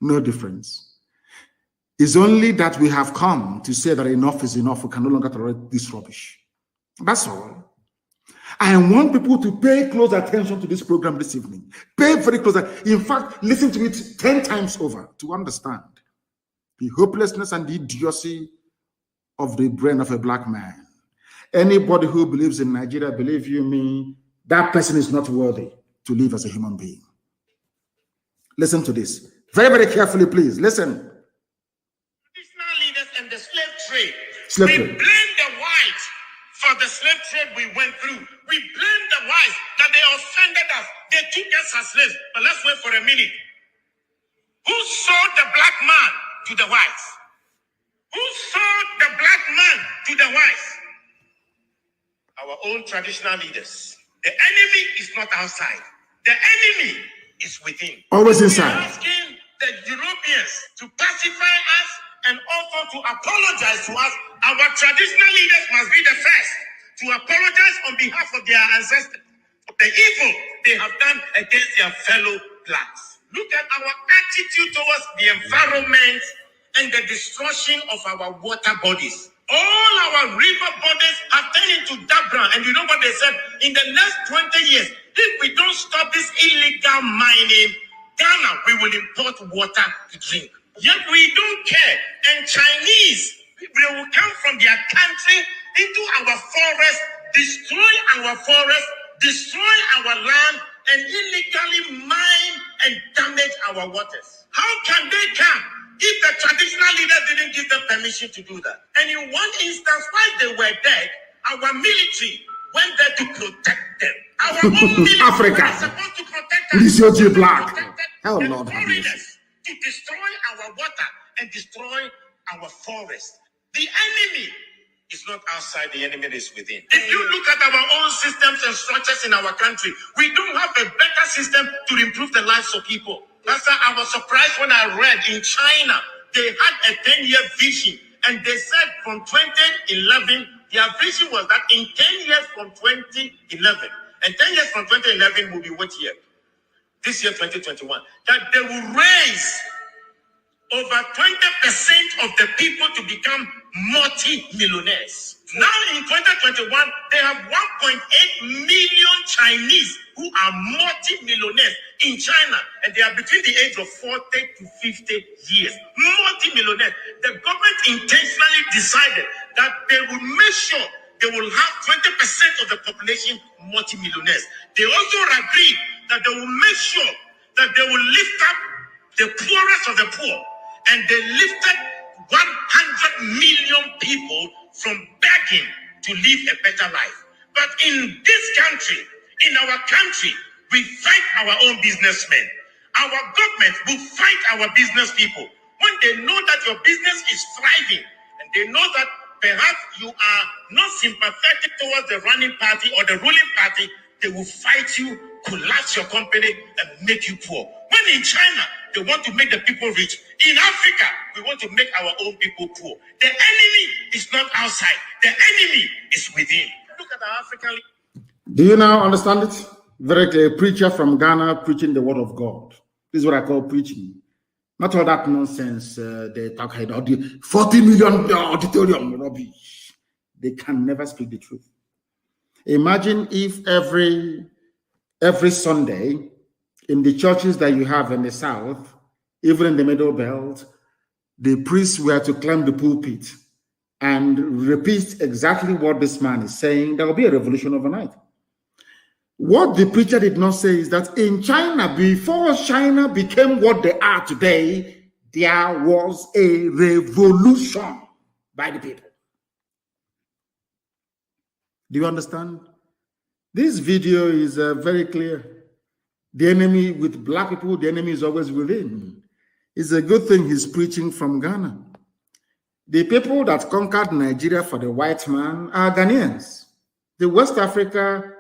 No difference. It's only that we have come to say that enough is enough. We can no longer tolerate this rubbish. That's all. I want people to pay close attention to this program this evening. Pay very close. In fact, listen to it 10 times over to understand the hopelessness and the idiocy of the brain of a black man. Anybody who believes in Nigeria, believe you me, that person is not worthy to live as a human being. Listen to this. Very, very carefully, please. Listen. Traditional leaders and the slave trade. Slave we trade. blame the whites for the slave trade we went through. We blame the whites that they offended us. They took us as slaves. But let's wait for a minute. Who sold the black man to the whites? Who sold the black man to the whites? Our own traditional leaders. The enemy is not outside. The enemy is within. Always inside. We are asking the Europeans to pacify us and also to apologize to us. Our traditional leaders must be the first to apologize on behalf of their ancestors for the evil they have done against their fellow blacks. Look at our attitude towards the environment and the destruction of our water bodies. All our river bodies have turned into dark brown. And you know what they said? In the next 20 years, if we don't stop this illegal mining, Ghana, we will import water to drink. Yet we don't care. And Chinese, they will come from their country into our forest, destroy our forest, destroy our land, and illegally mine and damage our waters. How can they come if the traditional leaders didn't give them permission to do that? And in one instance, while they were dead, our military went there to protect them. Our own military Africa. was supposed to protect us. Black. Hell, Lord have mercy. Foreigners to destroy our water and destroy our forest. The enemy is not outside, the enemy is within. If you look at our own systems and structures in our country, we don't have a better system to improve the lives of people. Pastor, I was surprised when I read in China, they had a 10-year vision, and they said from 2011, their vision was that in 10 years from 2011, and 10 years from 2011 will be what year? This year, 2021, that they will raise over 20% of the people to become multi-millionaires. Now in 2021, they have 1.8 million Chinese who are multi-millionaires in China, and they are between the age of 40 to 50 years. Multi-millionaires. The government intentionally decided that they will make sure they will have 20% of the population multi-millionaires. They also agreed that they will make sure that they will lift up the poorest of the poor, and they lifted 100 million people from begging to live a better life. But in this country, in our country, we fight our own businessmen. Our government will fight our business people. When when they know that your business is thriving, and they know that perhaps you are not sympathetic towards the running party or the ruling party, they will fight you, collapse your company, and make you poor. When in China, they want to make the people rich. In Africa, we want to make our own people poor. The enemy is not outside. The enemy is within. Look at the African. Do you now understand it? Very clear. Preacher from Ghana preaching the word of God. This is what I call preaching. Not all that nonsense. They talk about the 40 million auditorium rubbish. They can never speak the truth. Imagine if every Sunday in the churches that you have in the South, even in the Middle Belt, the priests were to climb the pulpit and repeat exactly what this man is saying. There will be a revolution overnight. What the preacher did not say is that in China, before China became what they are today, there was a revolution by the people. Do you understand? This video is very clear. The enemy with black people, the enemy is always within. It's a good thing he's preaching from Ghana. The people that conquered Nigeria for the white man are Ghanaians. The West Africa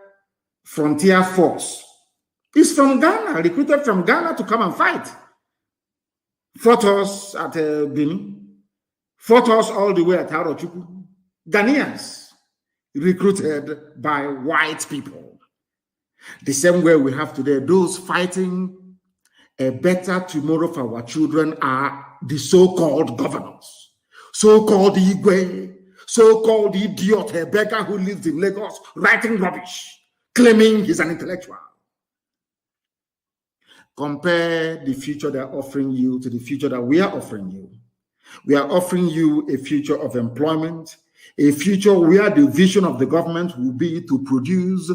Frontier Force is from Ghana, recruited from Ghana to come and fight. Fought us at Benin, fought us all the way at Arochukwu. Ghanaians recruited by white people. The same way we have today, those fighting a better tomorrow for our children are the so-called governors, so-called Igwe, so-called idiot, a beggar who lives in Lagos, writing rubbish, claiming he's an intellectual. Compare the future they're offering you to the future that we are offering you. We are offering you a future of employment, a future where the vision of the government will be to produce,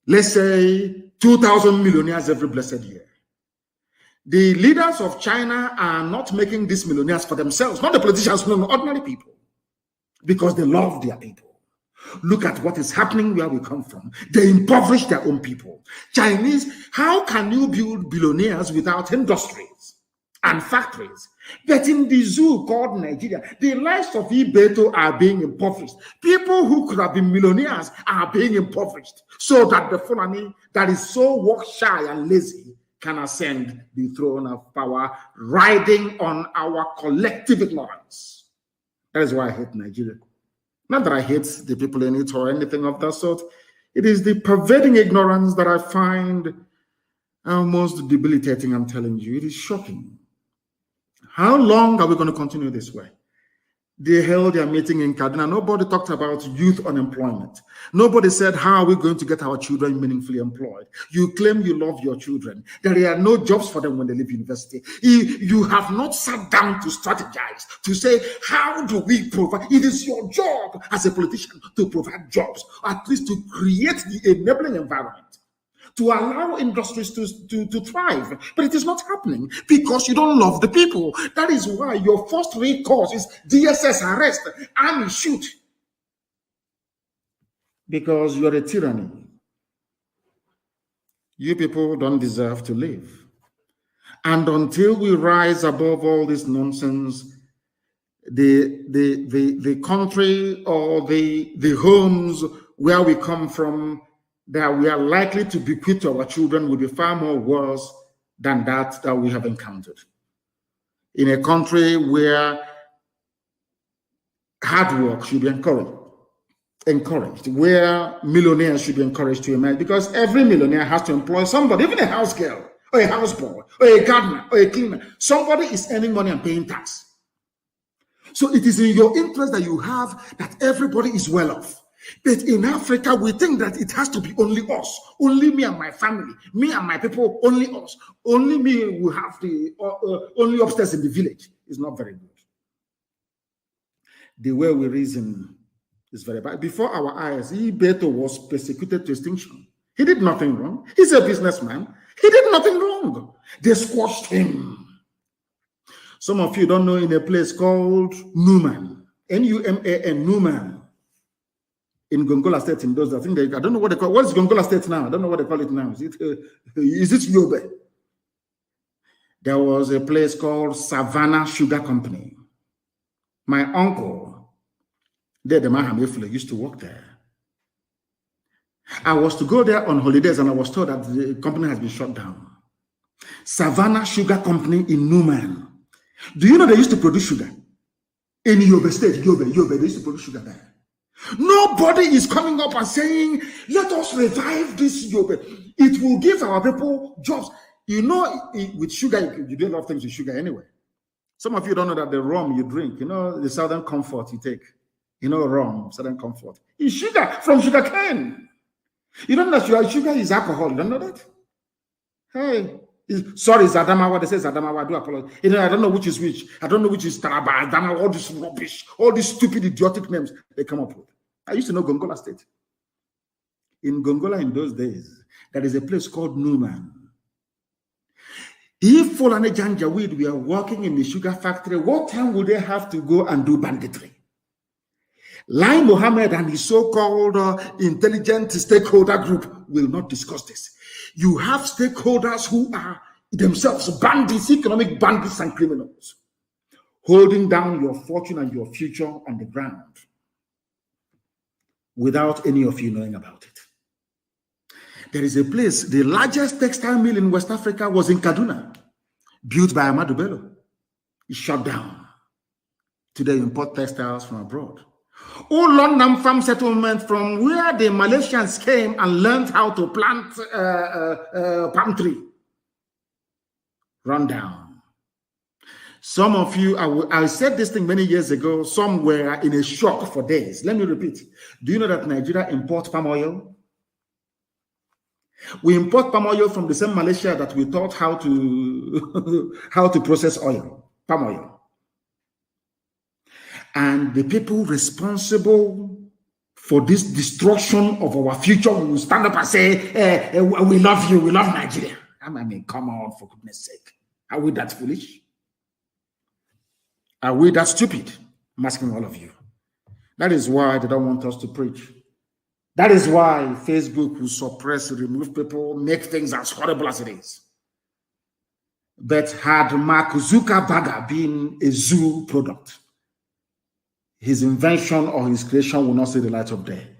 let's say, 2,000 millionaires every blessed year. The leaders of China are not making these millionaires for themselves, not the politicians, no, ordinary people, because they love their people. Look at what is happening where we come from. They impoverish their own people. Chinese, how can you build billionaires without industries and factories? But in the zoo called Nigeria, the lives of Ibeto are being impoverished. People who could have been millionaires are being impoverished so that the Fulani that is so work shy and lazy can ascend the throne of power, riding on our collective ignorance. That is why I hate Nigeria. Not that I hate the people in it or anything of that sort. It is the pervading ignorance that I find almost debilitating, I'm telling you. It is shocking. How long are we going to continue this way? They held their meeting in Kaduna. Nobody talked about youth unemployment. Nobody said, how are we going to get our children meaningfully employed? You claim you love your children. There are no jobs for them when they leave university. You have not sat down to strategize, to say, how do we provide? It is your job as a politician to provide jobs, or at least to create the enabling environment, to allow industries to thrive. But it is not happening because you don't love the people. That is why your first recourse is DSS arrest, army shoot. Because you are a tyranny. You people don't deserve to live. And until we rise above all this nonsense, the country or the homes where we come from, that we are likely to bequeath to our children will be far more worse than that we have encountered. In a country where hard work should be encouraged, where millionaires should be encouraged to emerge, because every millionaire has to employ somebody, even a house girl, or a houseboy, or a gardener, or a cleaner. Somebody is earning money and paying tax. So it is in your interest that you have that everybody is well off. But in Africa, we think that it has to be only us, only me and my family, me and my people, only us, only me will have the only upstairs in the village. It's not very good. The way we reason is very bad. Before our eyes, Ibeto was persecuted to extinction. He did nothing wrong. He's a businessman. He did nothing wrong. They squashed him. Some of you don't know, in a place called Numan, N-U-M-A-N, Numan, in Gongola State, in those, I don't know what they call it. What is Gongola State now? I don't know what they call it now. Is it Yobe? there was a place called Savannah Sugar Company. My uncle, the Mahamefule, used to work there. I was to go there on holidays and I was told that the company has been shut down. Savannah Sugar Company in Newman. Do you know they used to produce sugar? In Yobe State, Yobe, they used to produce sugar there. Nobody is coming up and saying, let us revive this Yobe. It will give our people jobs. You know, with sugar, you do a lot of things with sugar anyway. Some of you don't know that the rum you drink, you know, the Southern Comfort you take. You know, rum, Southern Comfort. It's sugar from sugar cane. You don't know that sugar is alcohol. You don't know that? Hey. Sorry, Zadamawa. They say Zadamawa. I do apologize. You know, I don't know which is which. I don't know which is Taraba, Adamawa, all this rubbish, all these stupid, idiotic names they come up with. I used to know Gongola State. In Gongola in those days, there is a place called Newman. If Fulani Janjaweed were working in the sugar factory, what time would they have to go and do banditry? Lai Mohammed and his so-called intelligent stakeholder group will not discuss this. You have stakeholders who are themselves bandits, economic bandits and criminals, holding down your fortune and your future on the ground without any of you knowing about it. There is a place, the largest textile mill in West Africa was in Kaduna, built by Ahmadu Bello. It shut down. Today, import textiles from abroad. London farm settlement from where the Malaysians came and learned how to plant palm tree. Run down. Some of you, I said this thing many years ago, some were in a shock for days. Let me repeat. Do you know that Nigeria imports palm oil? We import palm oil from the same Malaysia that we taught how to process oil, palm oil. And the people responsible for this destruction of our future will stand up and say, we love you, we love Nigeria. I mean, come on, for goodness sake. Are we that foolish? Are we that stupid? I'm asking all of you. That is why they don't want us to preach. That is why Facebook will suppress, remove people, make things as horrible as it is. But had Mark Zuckerberg been a zoo product, his invention or his creation will not see the light of day.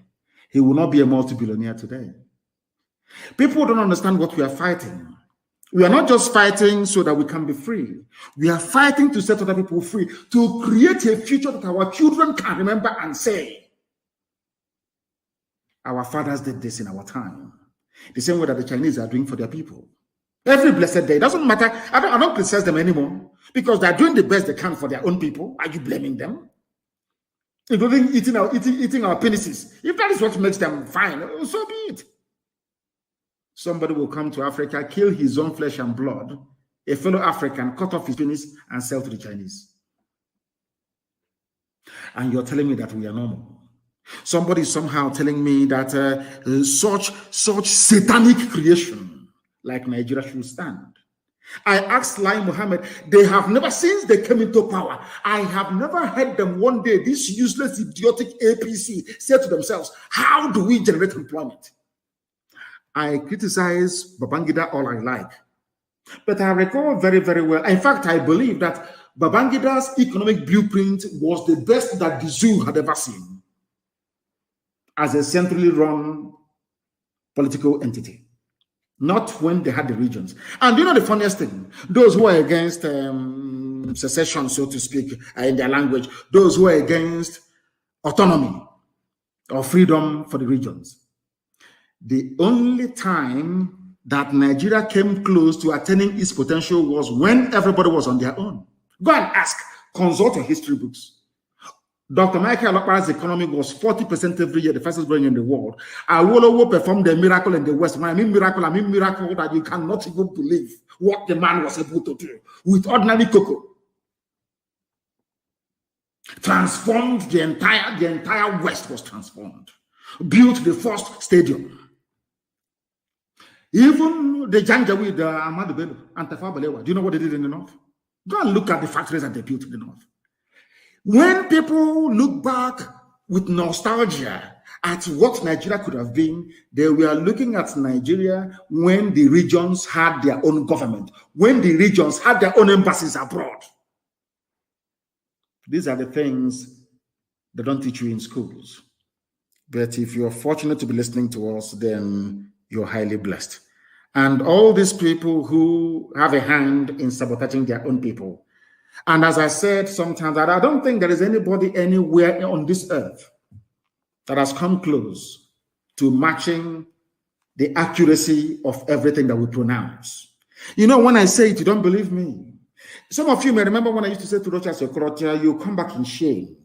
He will not be a multi-billionaire today. People don't understand what we are fighting. We are not just fighting so that we can be free. We are fighting to set other people free, to create a future that our children can remember and say, our fathers did this in our time. The same way that the Chinese are doing for their people. Every blessed day. It doesn't matter. I don't criticize them anymore because they're doing the best they can for their own people. Are you blaming them? Including eating our penises. If that is what makes them fine, so be it. Somebody will come to Africa, kill his own flesh and blood, a fellow African, cut off his penis and sell to the Chinese. And you're telling me that we are normal. Somebody is somehow telling me that such satanic creation like Nigeria should stand. I asked Lai Mohammed, they have never, since they came into power, I have never heard them one day, this useless, idiotic APC, say to themselves, how do we generate employment? I criticize Babangida all I like, but I recall very, very well. In fact, I believe that Babangida's economic blueprint was the best that the zoo had ever seen as a centrally run political entity. Not when they had the regions. And you know the funniest thing? Those who are against secession, so to speak, in their language, those who are against autonomy or freedom for the regions. The only time that Nigeria came close to attaining its potential was when everybody was on their own. Go and ask, consult your history books. Dr. Michael Alokpara's economy was 40% every year, the fastest growing in the world. Awolowo performed a miracle in the West. When I mean miracle that you cannot even believe what the man was able to do with ordinary cocoa. Transformed the entire West was transformed. Built the first stadium. Even the Janjaweed, Ahmadu Bello, and Tafawa Balewa, do you know what they did in the North? Go and look at the factories that they built in the North. When people look back with nostalgia at what Nigeria could have been, they were looking at Nigeria when the regions had their own government, when the regions had their own embassies abroad. These are the things they don't teach you in schools. But if you're fortunate to be listening to us, then you're highly blessed. And all these people who have a hand in sabotaging their own people. And as I said sometimes, that I don't think there is anybody anywhere on this earth that has come close to matching the accuracy of everything that we pronounce. You know, when I say it, you don't believe me. Some of you may remember when I used to say to Rochas Okorocha, you come back in shame.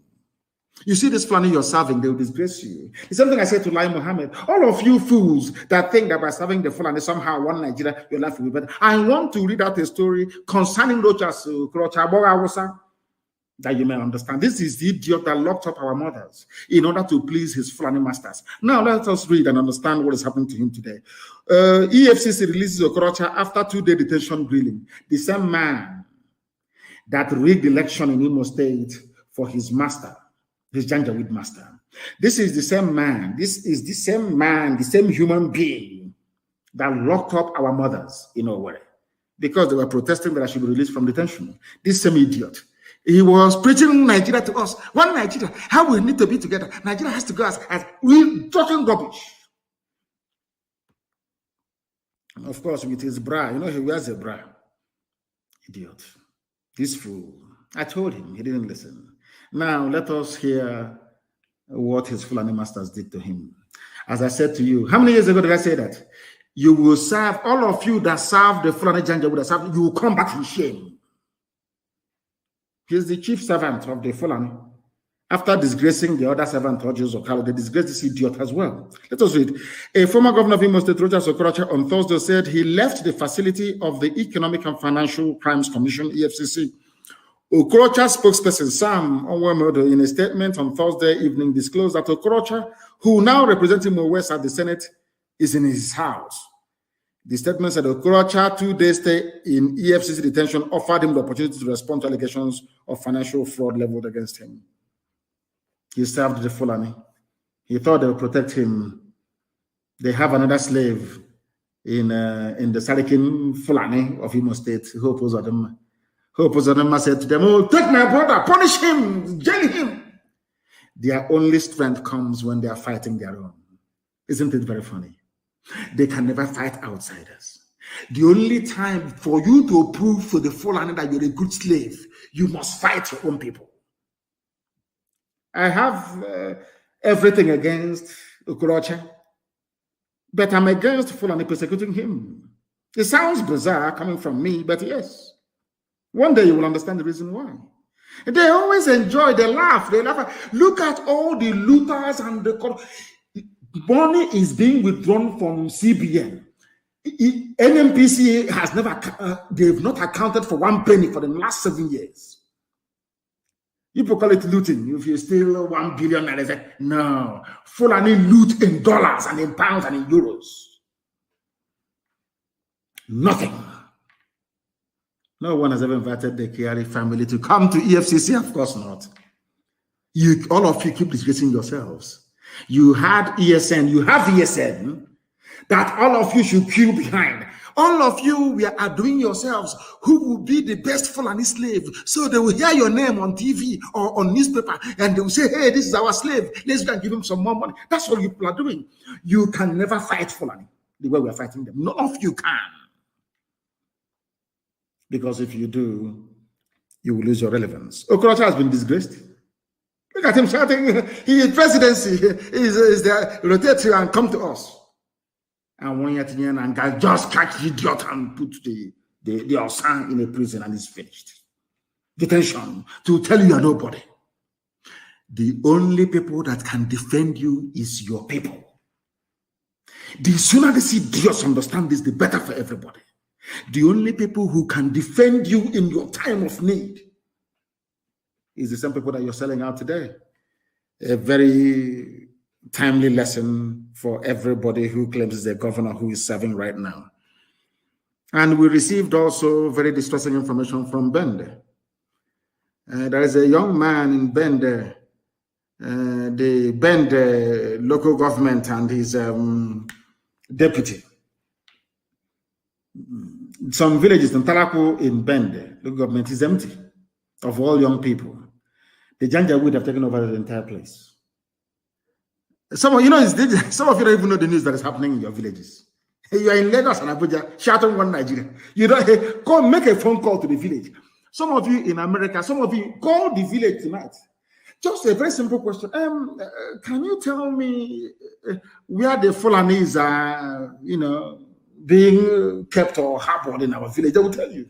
You see this Fulani you're serving, they will disgrace you. It's something I said to Lai Mohammed. All of you fools that think that by serving the Fulani somehow one Nigeria, your life will be better. I want to read out a story concerning Rochas Okorocha, that you may understand. This is the idiot that locked up our mothers in order to please his Fulani masters. Now let us read and understand what is happening to him today. EFCC releases Okorocha after 2-day detention grilling. The same man that rigged the election in Imo State for his master, his Janjaweed master. This is the same man, the same human being that locked up our mothers in Owerri because they were protesting that I should be released from detention. This same idiot. He was preaching Nigeria to us. One Nigeria, how we need to be together. Nigeria has to go as we're talking rubbish. And of course, with his bra, you know, he wears a bra. Idiot. This fool. I told him, he didn't listen. Now, let us hear what his Fulani masters did to him. As I said to you, how many years ago did I say that? You will serve, all of you that serve the Fulani Janjaweed, you will come back in shame. He is the chief servant of the Fulani. After disgracing the other servant, Joseph Kalo, they disgraced this idiot as well. Let us read. A former governor of Imo State, Rochas Okorocha, on Thursday said he left the facility of the Economic and Financial Crimes Commission, EFCC. Okorocha spokesperson Sam Onwemodo, in a statement on Thursday evening, disclosed that Okorocha, who now represents Imo West at the Senate, is in his house. The statement said Okorocha 2-day stay in EFCC detention offered him the opportunity to respond to allegations of financial fraud leveled against him. He served the Fulani. He thought they would protect him. They have another slave in the Sarikin Fulani of Imo State, Hope Uzodema said to them, oh, take my brother, punish him, jail him. Their only strength comes when they are fighting their own. Isn't it very funny? They can never fight outsiders. The only time for you to prove to the Fulani that you're a good slave, you must fight your own people. I have everything against Okorocha, but I'm against Fulani persecuting him. It sounds bizarre coming from me, but yes. One day you will understand the reason why. They always enjoy, they laugh. Look at all the looters and the money is being withdrawn from CBN. NMPCA has never, they've not accounted for 1 penny for the last 7 years. People call it looting. If you steal 1 billion, no. Fulani loot in dollars and in pounds and in euros. Nothing. No one has ever invited the Kiari family to come to EFCC. Of course not. All of you keep disgracing yourselves. You had ESN, you have ESN, that all of you should queue behind. All of you are doing yourselves who will be the best Fulani slave. So they will hear your name on TV or on newspaper and they will say, hey, this is our slave. Let's go and give him some more money. That's what you people are doing. You can never fight Fulani the way we are fighting them. None of you can. Because if you do, you will lose your relevance. Okorocha has been disgraced. Look at him shouting, his presidency is there, rotate you and come to us. And one year and guys just catch the idiot and put the Osan in a prison and it's finished. Detention to tell you are nobody. The only people that can defend you is your people. The sooner these idiots understand this, the better for everybody. The only people who can defend you in your time of need is the same people that you're selling out today. A very timely lesson for everybody who claims is the governor who is serving right now. And we received also very distressing information from Bende. There is a young man in Bende they banned the local government and his deputy. Some villages in Talaku in Bend, local government is empty of all young people. The Janjaweed have taken over the entire place. Some of you know, some of you don't even know the news that is happening in your villages. You are in Lagos and Abuja, shouting one Nigeria. You don't go make a phone call to the village. Some of you in America, some of you call the village tonight. Just a very simple question. Can you tell me where the Fulanis are, being kept or harbored in our village? They will tell you.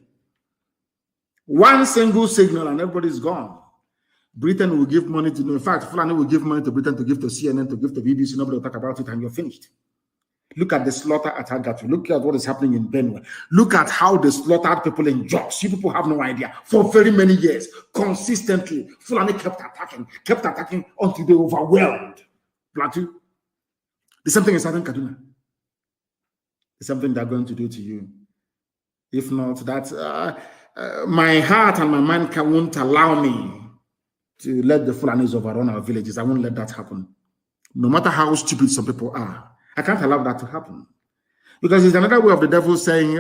One single signal and everybody's gone. Britain will give money to, in fact, Fulani will give money to Britain to give to CNN, to give to BBC. Nobody will talk about it, and you're finished. Look at the slaughter at Agatu. Look at what is happening in Benue. Look at how they slaughtered people in Jos. You people have no idea. For very many years, consistently, Fulani kept attacking until they overwhelmed Plateau. The same thing is happening in Kaduna. It's something they're going to do to you. If not, that my heart and my mind won't allow me to let the Fulanis overrun our villages. I won't let that happen. No matter how stupid some people are, I can't allow that to happen. Because it's another way of the devil saying,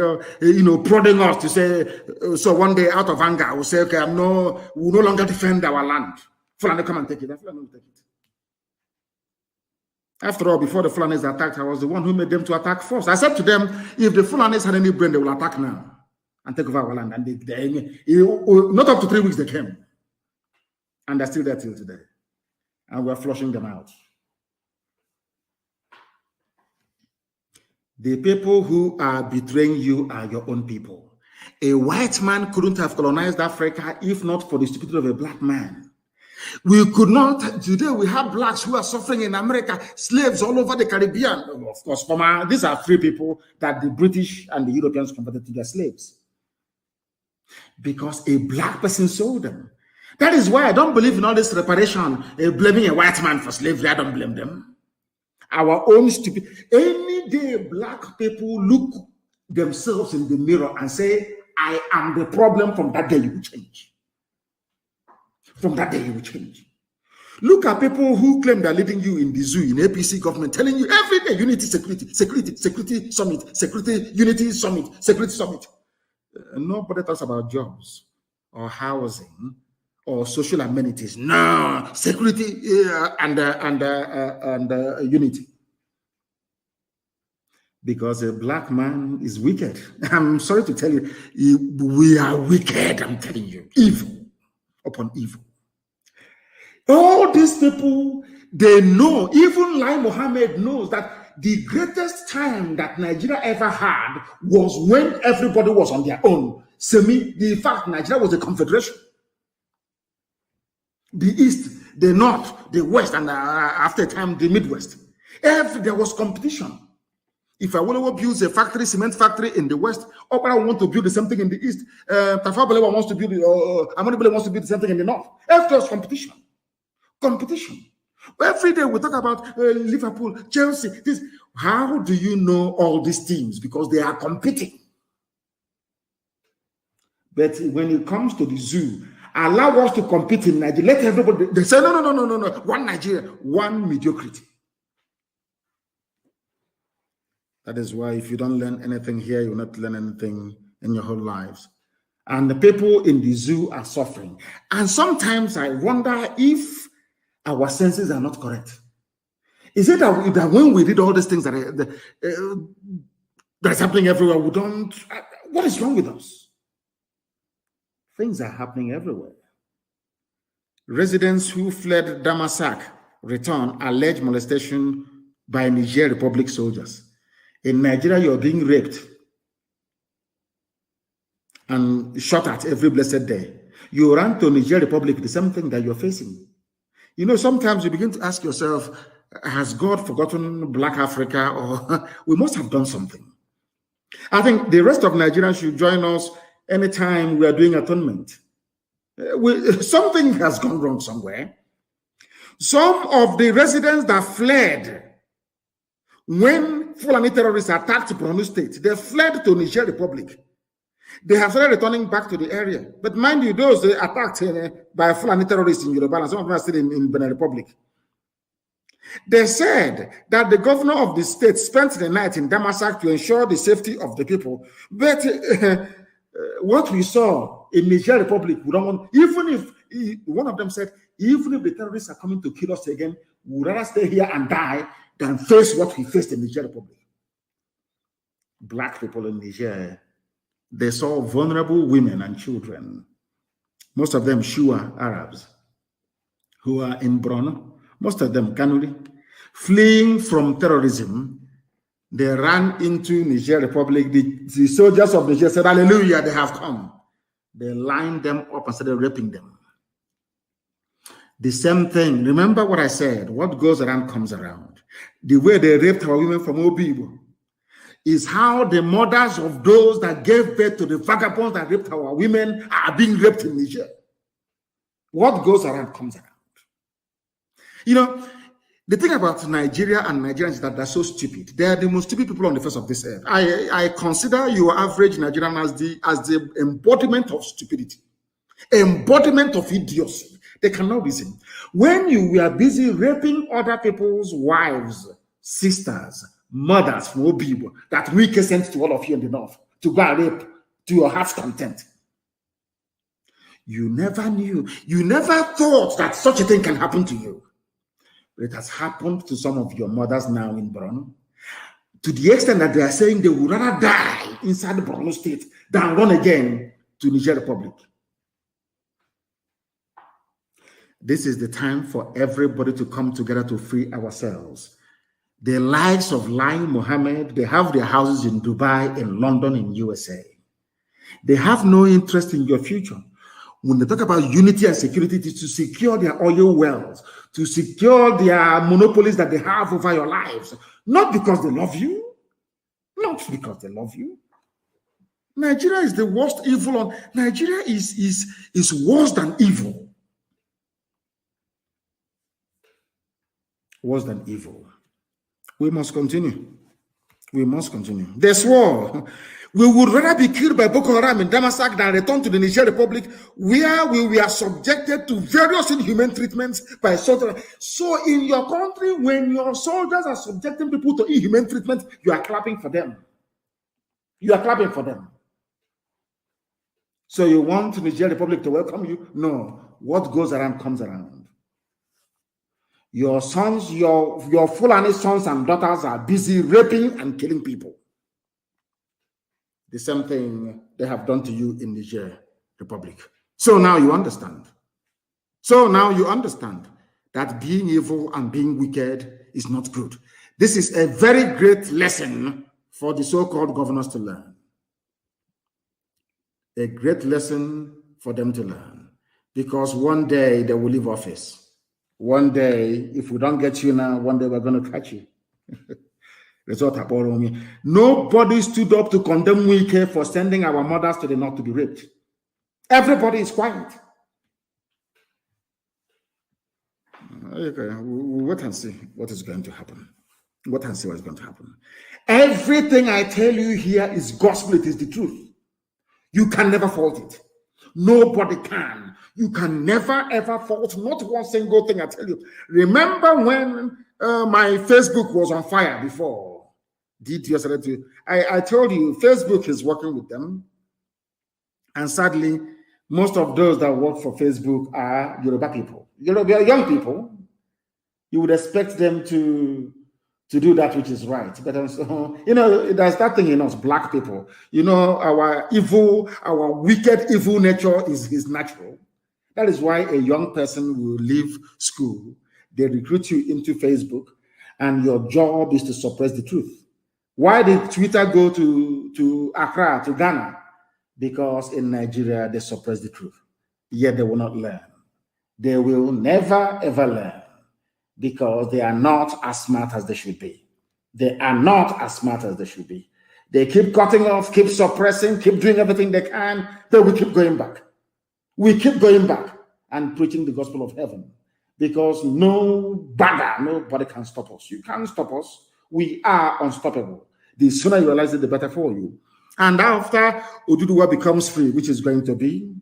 prodding us to say, so one day out of anger, we'll say, okay, we'll no longer defend our land. Fulani, come and take it. Fulani will take it. After all, before the Fulanis attacked, I was the one who made them to attack first. I said to them, if the Fulanis had any brain, they will attack now and take over our land. And not up to 3 weeks they came. And they're still there till today. And we're flushing them out. The people who are betraying you are your own people. A white man couldn't have colonized Africa if not for the stupidity of a black man. We could not. Today we have blacks who are suffering in America, slaves all over the Caribbean. Of course, these are free people that the British and the Europeans converted to their slaves. Because a black person sold them. That is why I don't believe in all this reparation, blaming a white man for slavery. I don't blame them. Our own stupid. Any day black people look themselves in the mirror and say, I am the problem, from that day you will change. From that day you will change. Look at people who claim they're leading you in the zoo, in APC government, telling you every day, unity, security summit, security, unity summit, security summit. Nobody talks about jobs or housing or social amenities. No, security and unity. Because a black man is wicked. I'm sorry to tell you, we are wicked, I'm telling you. Evil upon evil. All these people, they know, even Lai Mohammed knows that the greatest time that Nigeria ever had was when everybody was on their own. In fact, Nigeria was a confederation. The East, the North, the West, and after a time, the Midwest. There was competition. If Awolowo builds a factory, cement factory in the West, Okara wants to build the same thing in the East. Tafawa Balewa wants to build, Amadu Bello wants to build the same thing in the North. There was competition. Competition. Every day we talk about Liverpool, Chelsea. This. How do you know all these teams? Because they are competing. But when it comes to the zoo, allow us to compete in Nigeria. Let everybody. They say no. One Nigeria, one mediocrity. That is why if you don't learn anything here, you will not learn anything in your whole lives. And the people in the zoo are suffering. And sometimes I wonder if our senses are not correct. Is it that when we read all these things that is happening everywhere, we don't... What is wrong with us? Things are happening everywhere. Residents who fled Damasak return alleged molestation by Niger Republic soldiers. In Nigeria, you're being raped and shot at every blessed day. You run to Niger Republic, the same thing that you're facing. You know, sometimes you begin to ask yourself, has God forgotten Black Africa, or we must have done something? I think the rest of Nigerians should join us anytime we are doing atonement. Something has gone wrong somewhere. Some of the residents that fled when Fulani terrorists attacked Borno State, they fled to Niger Republic. They have started returning back to the area. But mind you, those attacked by Fulani terrorists in Yoruba, and some of them are still in Benin Republic. They said that the governor of the state spent the night in Damasak to ensure the safety of the people. But what we saw in Niger Republic, we don't want, even if one of them said, even if the terrorists are coming to kill us again, we'd rather stay here and die than face what we faced in Niger Republic. Black people in Niger, they saw vulnerable women and children, most of them Shua Arabs, who are in Borno, most of them Kanuri, fleeing from terrorism. They ran into Niger Republic. The soldiers of Niger said, hallelujah, they have come. They lined them up and started raping them. The same thing. Remember what I said, what goes around comes around. The way they raped our women from Obibo is how the mothers of those that gave birth to the vagabonds that raped our women are being raped in Niger. What goes around comes around. You know, the thing about Nigeria and Nigerians is that they're so stupid. They are the most stupid people on the face of this earth. I consider your average Nigerian as the embodiment of stupidity, embodiment of idiocy. They cannot reason. When you were busy raping other people's wives, sisters, mothers from Obibo, that we sent to all of you in the north to go and rape to your heart's content. You never knew, you never thought that such a thing can happen to you. It has happened to some of your mothers now in Borno, to the extent that they are saying they would rather die inside the Borno state than run again to Niger Republic. This is the time for everybody to come together to free ourselves. The likes of Lying Mohammed, they have their houses in Dubai, in London, in USA. They have no interest in your future. When they talk about unity and security, it is to secure their oil wells, to secure their monopolies that they have over your lives. Not because they love you. Not because they love you. Nigeria is the worst evil. Nigeria is worse than evil. Worse than evil. We must continue. We must continue. They swore we would rather be killed by Boko Haram in Damasak than return to the Niger Republic, where we were subjected to various inhuman treatments by soldiers. So in your country, when your soldiers are subjecting people to inhuman treatment, you are clapping for them. You are clapping for them. So you want the Niger Republic to welcome you? No. What goes around comes around. Your sons, your Fulani sons and daughters are busy raping and killing people. The same thing they have done to you in Niger Republic. So now you understand. So now you understand that being evil and being wicked is not good. This is a very great lesson for the so-called governors to learn. A great lesson for them to learn. Because one day they will leave office. One day, if we don't get you now, one day we're going to catch you. Nobody stood up to condemn Wike for sending our mothers to the north to be raped. Everybody is quiet. Okay, we'll wait and see what is going to happen. Wait and see what is going to happen. Everything I tell you here is gospel. It is the truth. You can never fault it. Nobody can. You can never ever fault not one single thing I tell you. Remember when my Facebook was on fire before? I told you Facebook is working with them, and sadly, most of those that work for Facebook are Yoruba people. Yoruba young people. You would expect them to do that which is right, but you know, there's that thing in us, black people. You know, our wicked, evil nature is natural. That is why a young person will leave school. They recruit you into Facebook, and your job is to suppress the truth. Why did Twitter go to Accra, to Ghana? Because in Nigeria, they suppress the truth. Yet they will not learn. They will never, ever learn because they are not as smart as they should be. They are not as smart as they should be. They keep cutting off, keep suppressing, keep doing everything they can. Then we keep going back. We keep going back and preaching the gospel of heaven because nobody can stop us. You can't stop us. We are unstoppable. The sooner you realize it, the better for you. And after Oduduwa becomes free, which is going to be,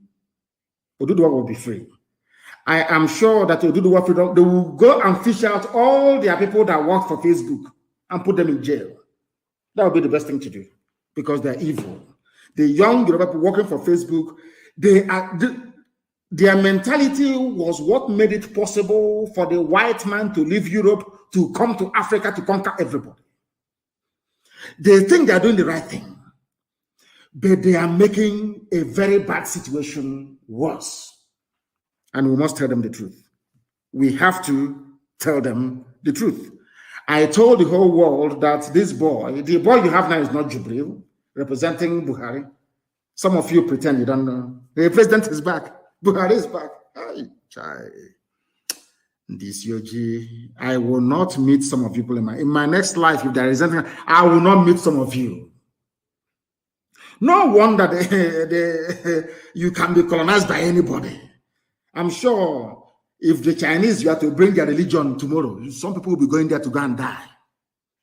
Oduduwa will be free. I am sure that Oduduwa freedom, they will go and fish out all their people that work for Facebook and put them in jail. That would be the best thing to do because they're evil. The young Yoruba people working for Facebook, their mentality was what made it possible for the white man to leave Europe to come to Africa to conquer everybody. They think they're doing the right thing, but they are making a very bad situation worse. And we must tell them the truth. We have to tell them the truth. I told the whole world that this boy, the boy you have now is not Jubril, representing Buhari. Some of you pretend you don't know. The president is back. Buhari is back. This Yoji, I will not meet some of you people in my next life. If there is anything, I will not meet some of you. No wonder you can be colonized by anybody. I'm sure if the Chinese, you have to bring their religion tomorrow, some people will be going there to go and die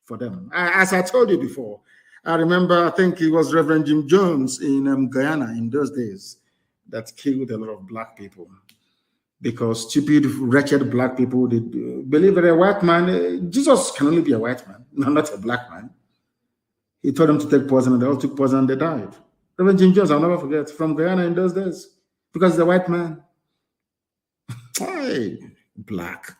for them. As I told you before, I remember, I think it was Reverend Jim Jones in Guyana in those days that killed a lot of black people because stupid, wretched black people did believe that a white man, Jesus can only be a white man, not a black man. He told them to take poison and they all took poison and they died. Reverend Jim Jones, I'll never forget, from Guyana in those days because he's a white man. Hey, black.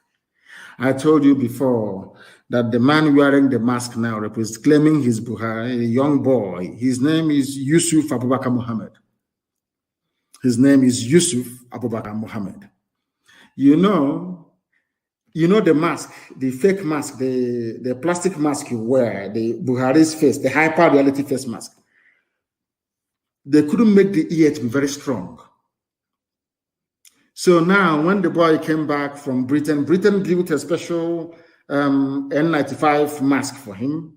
I told you before that the man wearing the mask now claiming he's Buhari, a young boy. His name is Yusuf Abubakar Muhammad. His name is Yusuf Abubakar Muhammad. You know the mask, the fake mask, the plastic mask you wear, the Buhari's face, the hyper reality face mask. They couldn't make the ear to be very strong. So now, when the boy came back from Britain built a special N95 mask for him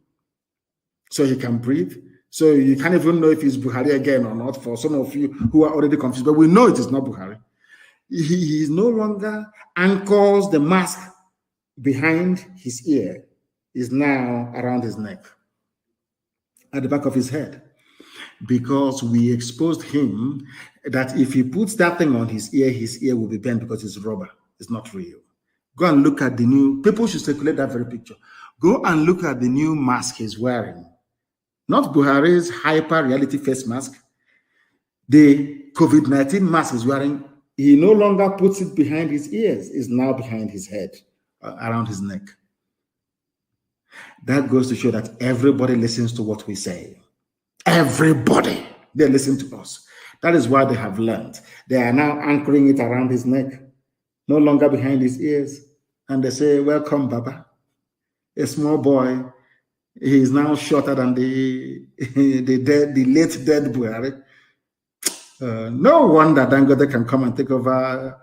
so he can breathe. So you can't even know if he's Buhari again or not for some of you who are already confused. But we know it is not Buhari. He no longer anchors the mask behind his ear. Is now around his neck, at the back of his head. Because we exposed him that if he puts that thing on his ear will be bent because it's rubber. It's not real. Go and look at the new, people should circulate that very picture. Go and look at the new mask he's wearing. Not Buhari's hyper reality face mask. The COVID-19 mask he's wearing, he no longer puts it behind his ears. It's now behind his head, around his neck. That goes to show that everybody listens to what we say. Everybody, they listen to us. That is why they have learned. They are now anchoring it around his neck, no longer behind his ears. And they say, welcome, Baba. A small boy. He is now shorter than the late dead Buhari. No wonder Dangote can come and take over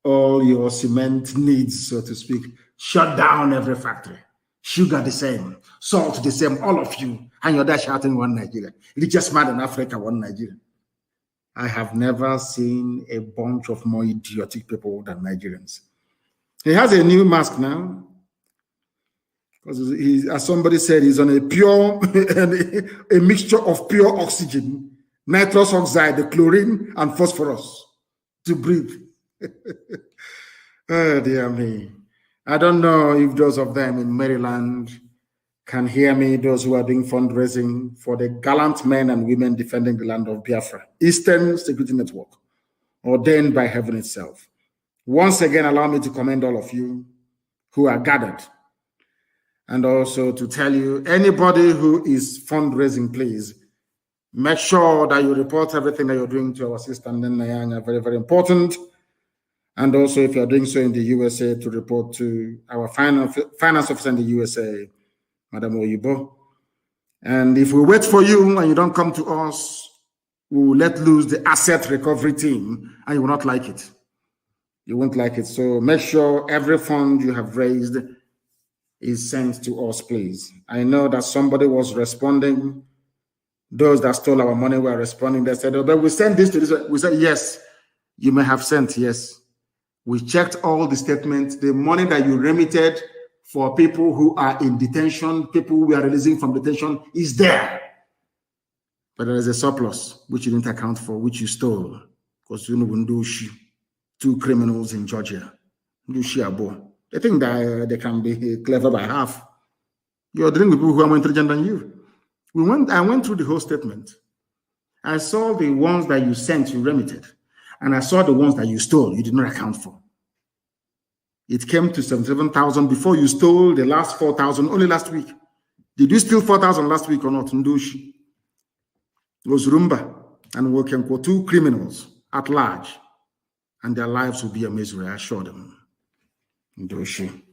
all your cement needs, so to speak. Shut down every factory. Sugar the same, salt the same, all of you. And you're there shouting one Nigeria. Richest man in Africa, one Nigeria. I have never seen a bunch of more idiotic people than Nigerians. He has a new mask now. Because as somebody said, he's on a pure, a mixture of pure oxygen, nitrous oxide, the chlorine, and phosphorus to breathe. Oh, dear me. I don't know if those of them in Maryland can hear me, those who are doing fundraising for the gallant men and women defending the land of Biafra, Eastern Security Network, ordained by heaven itself. Once again, allow me to commend all of you who are gathered. And also to tell you, anybody who is fundraising, please make sure that you report everything that you're doing to our sister Nanyanya, very, very important. And also, if you're doing so in the USA, to report to our finance officer in the USA, Madam Oyibo. And if we wait for you and you don't come to us, we will let loose the asset recovery team and you will not like it. You won't like it. So make sure every fund you have raised is sent to us, please. I know that somebody was responding. Those that stole our money were responding. They said, oh, but we sent this to this. We said, yes, you may have sent, yes. We checked all the statements. The money that you remitted for people who are in detention, people we are releasing from detention is there. But there is a surplus which you didn't account for, which you stole. Because you know, two criminals in Georgia. They think that they can be clever by half. You're dealing with people who are more intelligent than you. I went through the whole statement. I saw the ones that you sent, you remitted. And I saw the ones that you stole, you did not account for. It came to 77,000 before you stole the last 4,000 only last week. Did you steal 4,000 last week or not? Ndushi. It was Rumba and Wokenko, two criminals at large. And their lives will be a misery, I assure them. Ndushi.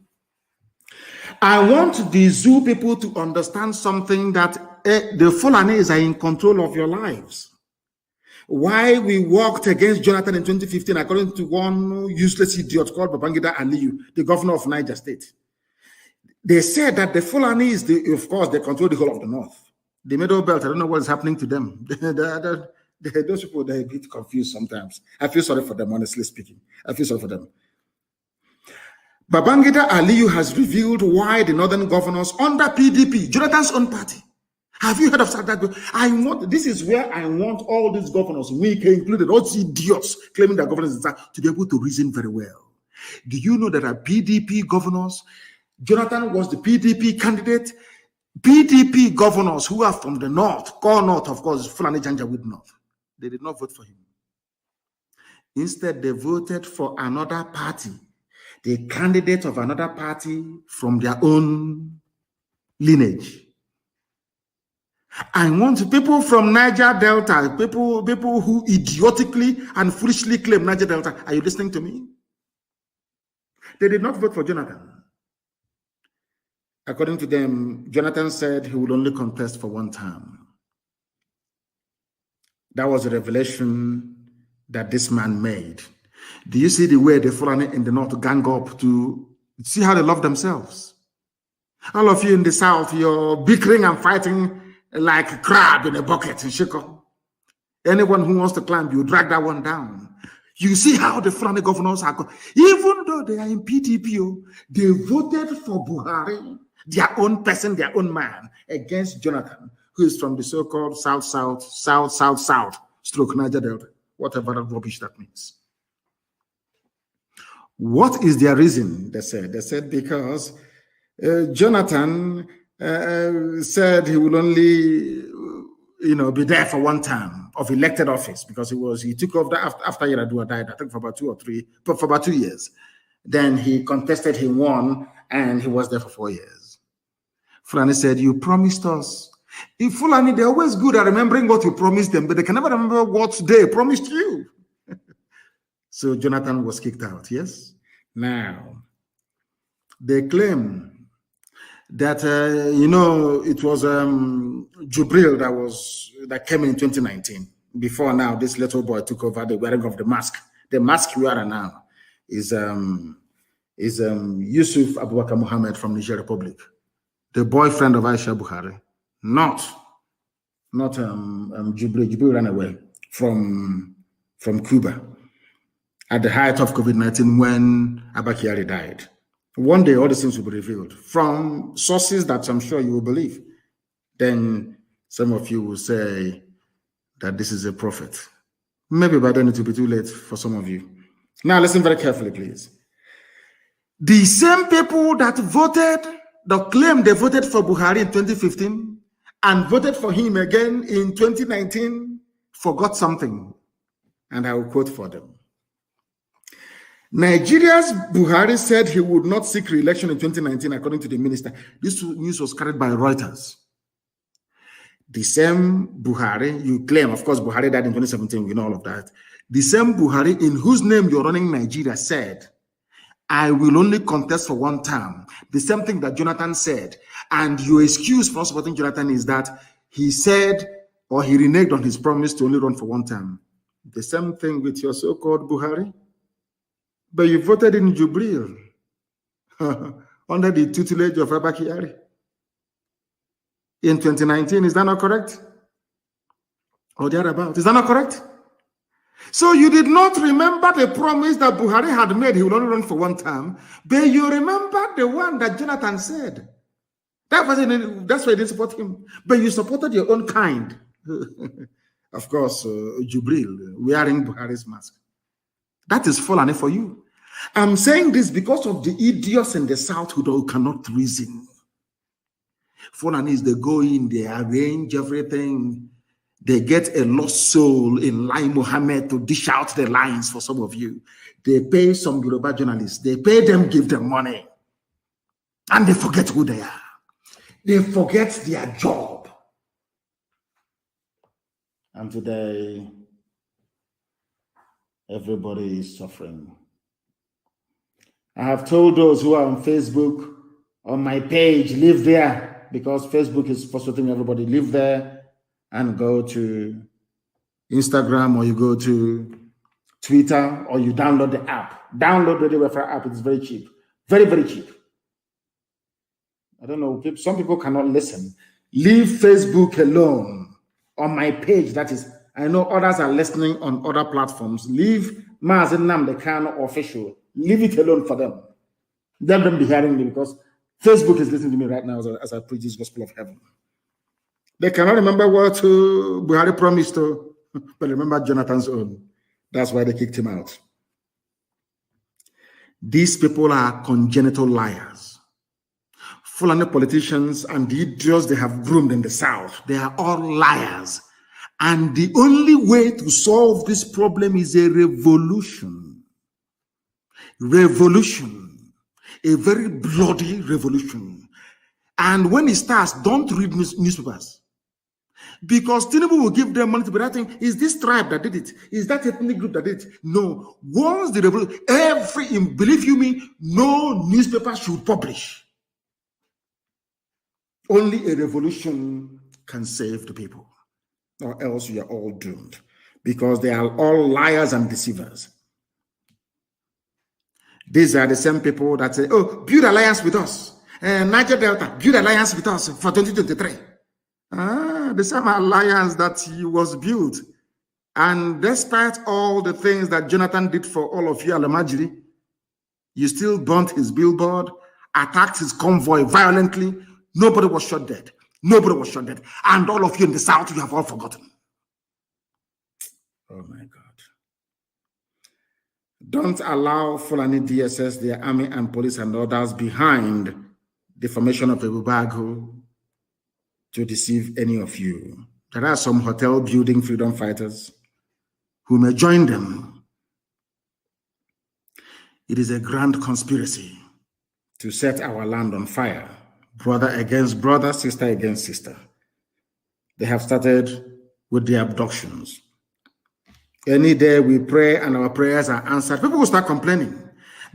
I want the zoo people to understand something, that the Fulanis are in control of your lives. Why we worked against Jonathan in 2015, according to one useless idiot called Babangida Aliyu, the governor of Niger State. They said that the Fulanis, of course, they control the whole of the north. The middle belt, I don't know what is happening to them. Those people, they're a bit confused sometimes. I feel sorry for them, honestly speaking. I feel sorry for them. Babangida Aliyu has revealed why the northern governors under PDP, Jonathan's own party. Have you heard of that? This is where I want all these governors, weak included, all these idiots claiming their governors to be able to reason very well. Do you know that our PDP governors, Jonathan was the PDP candidate, PDP governors who are from the north, core north, of course, Fulani Janjaweed north, they did not vote for him. Instead, they voted for another party, the candidate of another party from their own lineage. I want people from Niger Delta, people who idiotically and foolishly claim Niger Delta. Are you listening to me? They did not vote for Jonathan. According to them, Jonathan said he would only contest for one term. That was a revelation that this man made. Do you see the way the Fulani in the north gang up to see how they love themselves? All of you in the south, you're bickering and fighting like a crab in a bucket in Shiko. Anyone who wants to climb, you drag that one down. You see how the Fulani governors are going. Even though they are in PDP, they voted for Buhari, their own person, their own man, against Jonathan, who is from the so-called South, stroke Niger Delta, whatever rubbish that means. What is their reason? They said because Jonathan said he will only, be there for one term of elected office, because he took over after Yaradua died, I think for about 2 years. Then he contested, he won, and he was there for 4 years. Fulani said, "You promised us." In Fulani, they're always good at remembering what you promised them, but they can never remember what they promised you. So Jonathan was kicked out, yes? Now, they claim that, it was Jubril that came in 2019. Before now, this little boy took over the wearing of the mask. The mask we are now is Yusuf Abubakar Muhammad from Niger Republic, the boyfriend of Aisha Buhari, not Jubril. Jubril ran away from Cuba at the height of COVID-19 when Abakari died. One day, all these things will be revealed from sources that I'm sure you will believe. Then some of you will say that this is a prophet. Maybe by then it will be too late for some of you. Now listen very carefully, please. The same people that claimed they voted for Buhari in 2015 and voted for him again in 2019 forgot something. And I will quote for them. Nigeria's Buhari said he would not seek re-election in 2019, according to the minister. This news was carried by Reuters. The same Buhari, you claim, of course, Buhari died in 2017, we know all of that. The same Buhari in whose name you're running Nigeria said, "I will only contest for one term." The same thing that Jonathan said. And your excuse for supporting Jonathan is that he said, or he reneged on his promise to only run for one term. The same thing with your so-called Buhari. But you voted in Jubril under the tutelage of Abakari in 2019. Is that not correct? Or thereabout? Is that not correct? So you did not remember the promise that Buhari had made. He would only run for one term. But you remember the one that Jonathan said. That's why you didn't support him. But you supported your own kind. Of course, Jubril wearing Buhari's mask. That is Fulani for you. I'm saying this because of the idiots in the South who cannot reason. Fulanis, they go in, they arrange everything. They get a lost soul in Lai Mohammed to dish out the lines for some of you. They pay some Yoruba journalists. They pay them, give them money. And they forget who they are. They forget their job. And today, everybody is suffering. I have told those who are on Facebook, on my page, live there, because Facebook is frustrating everybody. Live there and go to Instagram, or you go to Twitter, or you download the app. Download the Wi-Fi app. It's very cheap. Very, very cheap. I don't know. Some people cannot listen. Leave Facebook alone. On my page, that is, I know others are listening on other platforms. Leave Mazi Nnamdi Kanu official. Leave it alone for them. Let them be hearing me, because Facebook is listening to me right now as I preach this gospel of heaven. They cannot remember what Buhari promised to, but remember Jonathan's own. That's why they kicked him out. These people are congenital liars. Fulani politicians and the idiots they have groomed in the South, they are all liars. And the only way to solve this problem is a revolution. Revolution. A very bloody revolution. And when it starts, don't read newspapers. Because Tinubu will give them money to be writing, is this tribe that did it? Is that ethnic group that did it? No. Once the revolution, believe you me, no newspaper should publish. Only a revolution can save the people, or else we are all doomed, because they are all liars and deceivers. These are the same people that say, oh, build alliance with us. Niger Delta, build alliance with us for 2023. The same alliance that was built. And despite all the things that Jonathan did for all of you, Alamajiri, you still burnt his billboard, attacked his convoy violently. Nobody was shot dead. Nobody was shot dead. And all of you in the South, you have all forgotten. Oh my God. Don't allow Fulani DSS, their army and police and others behind the formation of a Bubago to deceive any of you. There are some hotel building freedom fighters who may join them. It is a grand conspiracy to set our land on fire. Brother against brother, sister against sister. They have started with the abductions. Any day we pray and our prayers are answered, people will start complaining.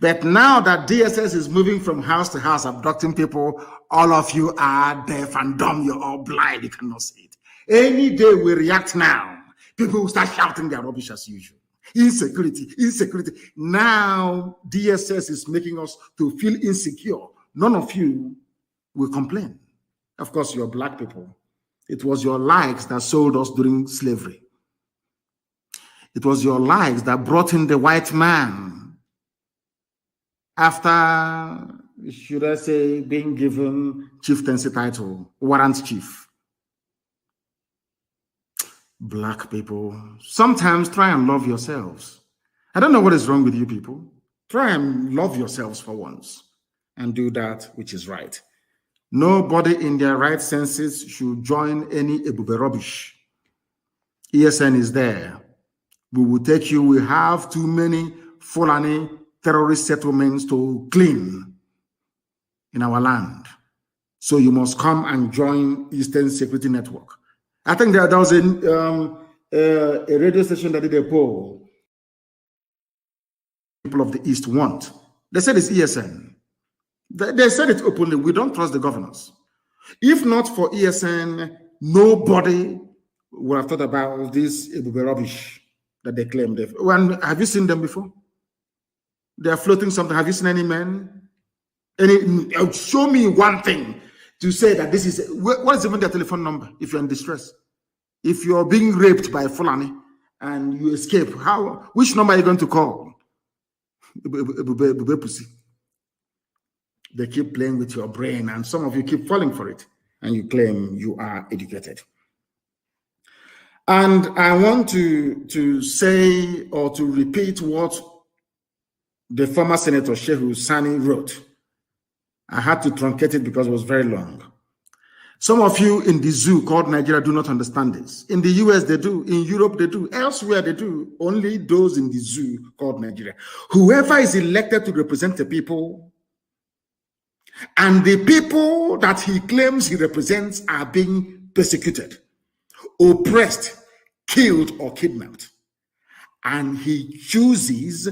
But now that DSS is moving from house to house, abducting people, all of you are deaf and dumb. You're all blind. You cannot see it. Any day we react now, people will start shouting their rubbish as usual. Insecurity, insecurity. Now DSS is making us to feel insecure. None of you will complain. Of course, you're black people. It was your likes that sold us during slavery. It was your likes that brought in the white man after, should I say, being given chieftaincy title, warrant chief. Black people, sometimes try and love yourselves. I don't know what is wrong with you people. Try and love yourselves for once and do that which is right. Nobody in their right senses should join any Ebube rubbish. ESN is there. We will take you. We have too many Fulani terrorist settlements to clean in our land. So you must come and join Eastern Security Network. I think there was a radio station that did a poll. People of the East want. They said it's ESN. They said it openly. We don't trust the governors. If not for ESN, nobody would have thought about this rubbish that they claim. Have you seen them before? They are floating something. Have you seen any men? Show me one thing to say that this is. What is even their telephone number if you're in distress? If you're being raped by Fulani and you escape, which number are you going to call? They keep playing with your brain, and some of you keep falling for it, and you claim you are educated. And I want to say or to repeat what the former Senator Shehu Sani wrote. I had to truncate it because it was very long. Some of you in the zoo called Nigeria do not understand this. In the US, they do. In Europe, they do. Elsewhere, they do. Only those in the zoo called Nigeria. Whoever is elected to represent the people, and the people that he claims he represents are being persecuted, oppressed, killed, or kidnapped. And he chooses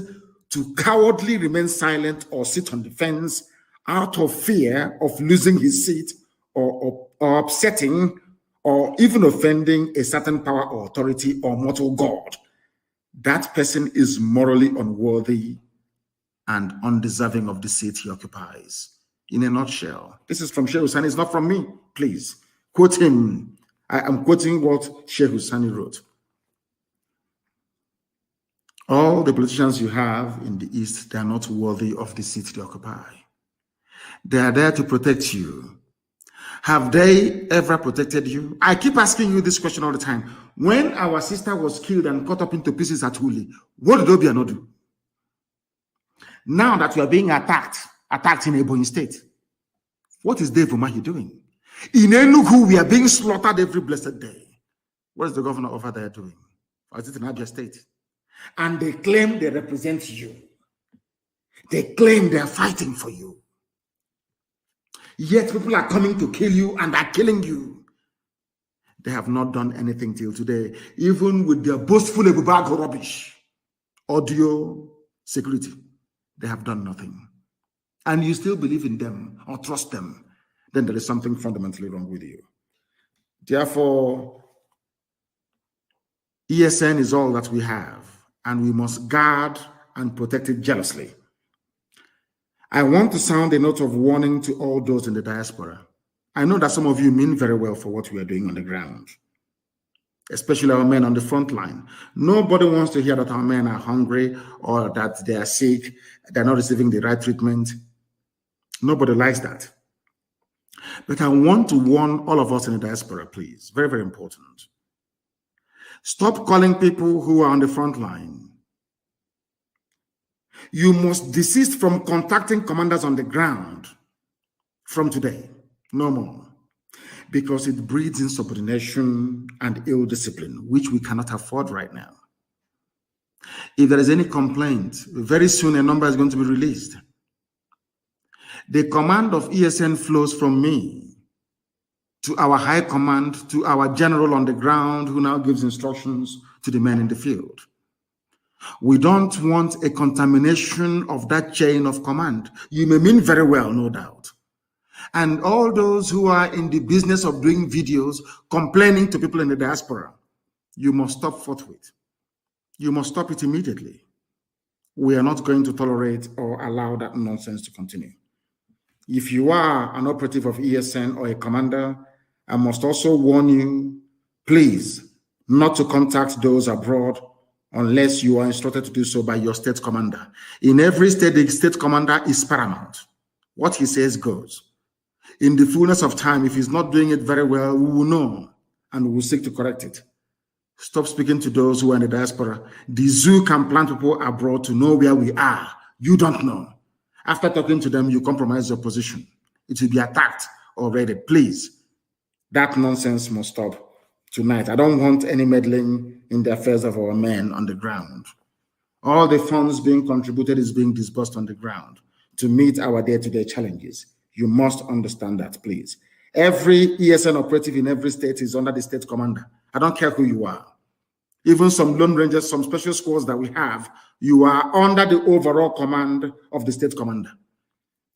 to cowardly remain silent or sit on the fence out of fear of losing his seat or upsetting or even offending a certain power or authority or mortal God. That person is morally unworthy and undeserving of the seat he occupies. In a nutshell, this is from Shehu Sani. It's not from me. Please quote him. I am quoting what Shehu Sani wrote. All the politicians you have in the East, they are not worthy of the seat they occupy. They are there to protect you. Have they ever protected you? I keep asking you this question all the time. When our sister was killed and cut up into pieces at Huli, what did Obiano do? Now that we are being attacked in Ebonyi State, what is Dave Umahi doing? In Enugu, we are being slaughtered every blessed day. What is the governor over there doing? Or is it in Abia State? And they claim they represent you. They claim they are fighting for you. Yet people are coming to kill you and are killing you. They have not done anything till today, even with their boastful Ebubago rubbish, audio security. They have done nothing. And you still believe in them or trust them, then there is something fundamentally wrong with you. Therefore, ESN is all that we have, and we must guard and protect it jealously. I want to sound a note of warning to all those in the diaspora. I know that some of you mean very well for what we are doing on the ground, especially our men on the front line. Nobody wants to hear that our men are hungry or that they are sick, they're not receiving the right treatment. Nobody likes that. But I want to warn all of us in the diaspora, please. Very, very important. Stop calling people who are on the front line. You must desist from contacting commanders on the ground from today. No more. Because it breeds insubordination and ill discipline, which we cannot afford right now. If there is any complaint, very soon a number is going to be released. The command of ESN flows from me to our high command, to our general on the ground, who now gives instructions to the men in the field. We don't want a contamination of that chain of command. You may mean very well, no doubt. And all those who are in the business of doing videos, complaining to people in the diaspora, you must stop forthwith. You must stop it immediately. We are not going to tolerate or allow that nonsense to continue. If you are an operative of ESN or a commander, I must also warn you, please, not to contact those abroad unless you are instructed to do so by your state commander. In every state, the state commander is paramount. What he says goes. In the fullness of time, if he's not doing it very well, we will know and we will seek to correct it. Stop speaking to those who are in the diaspora. The zoo can plant people abroad to know where we are. You don't know. After talking to them, you compromise your position. It will be attacked or raided. Please, that nonsense must stop tonight. I don't want any meddling in the affairs of our men on the ground. All the funds being contributed is being disbursed on the ground to meet our day-to-day challenges. You must understand that, please. Every ESN operative in every state is under the state commander. I don't care who you are. Even some Lone Rangers, some special squads that we have, you are under the overall command of the state commander.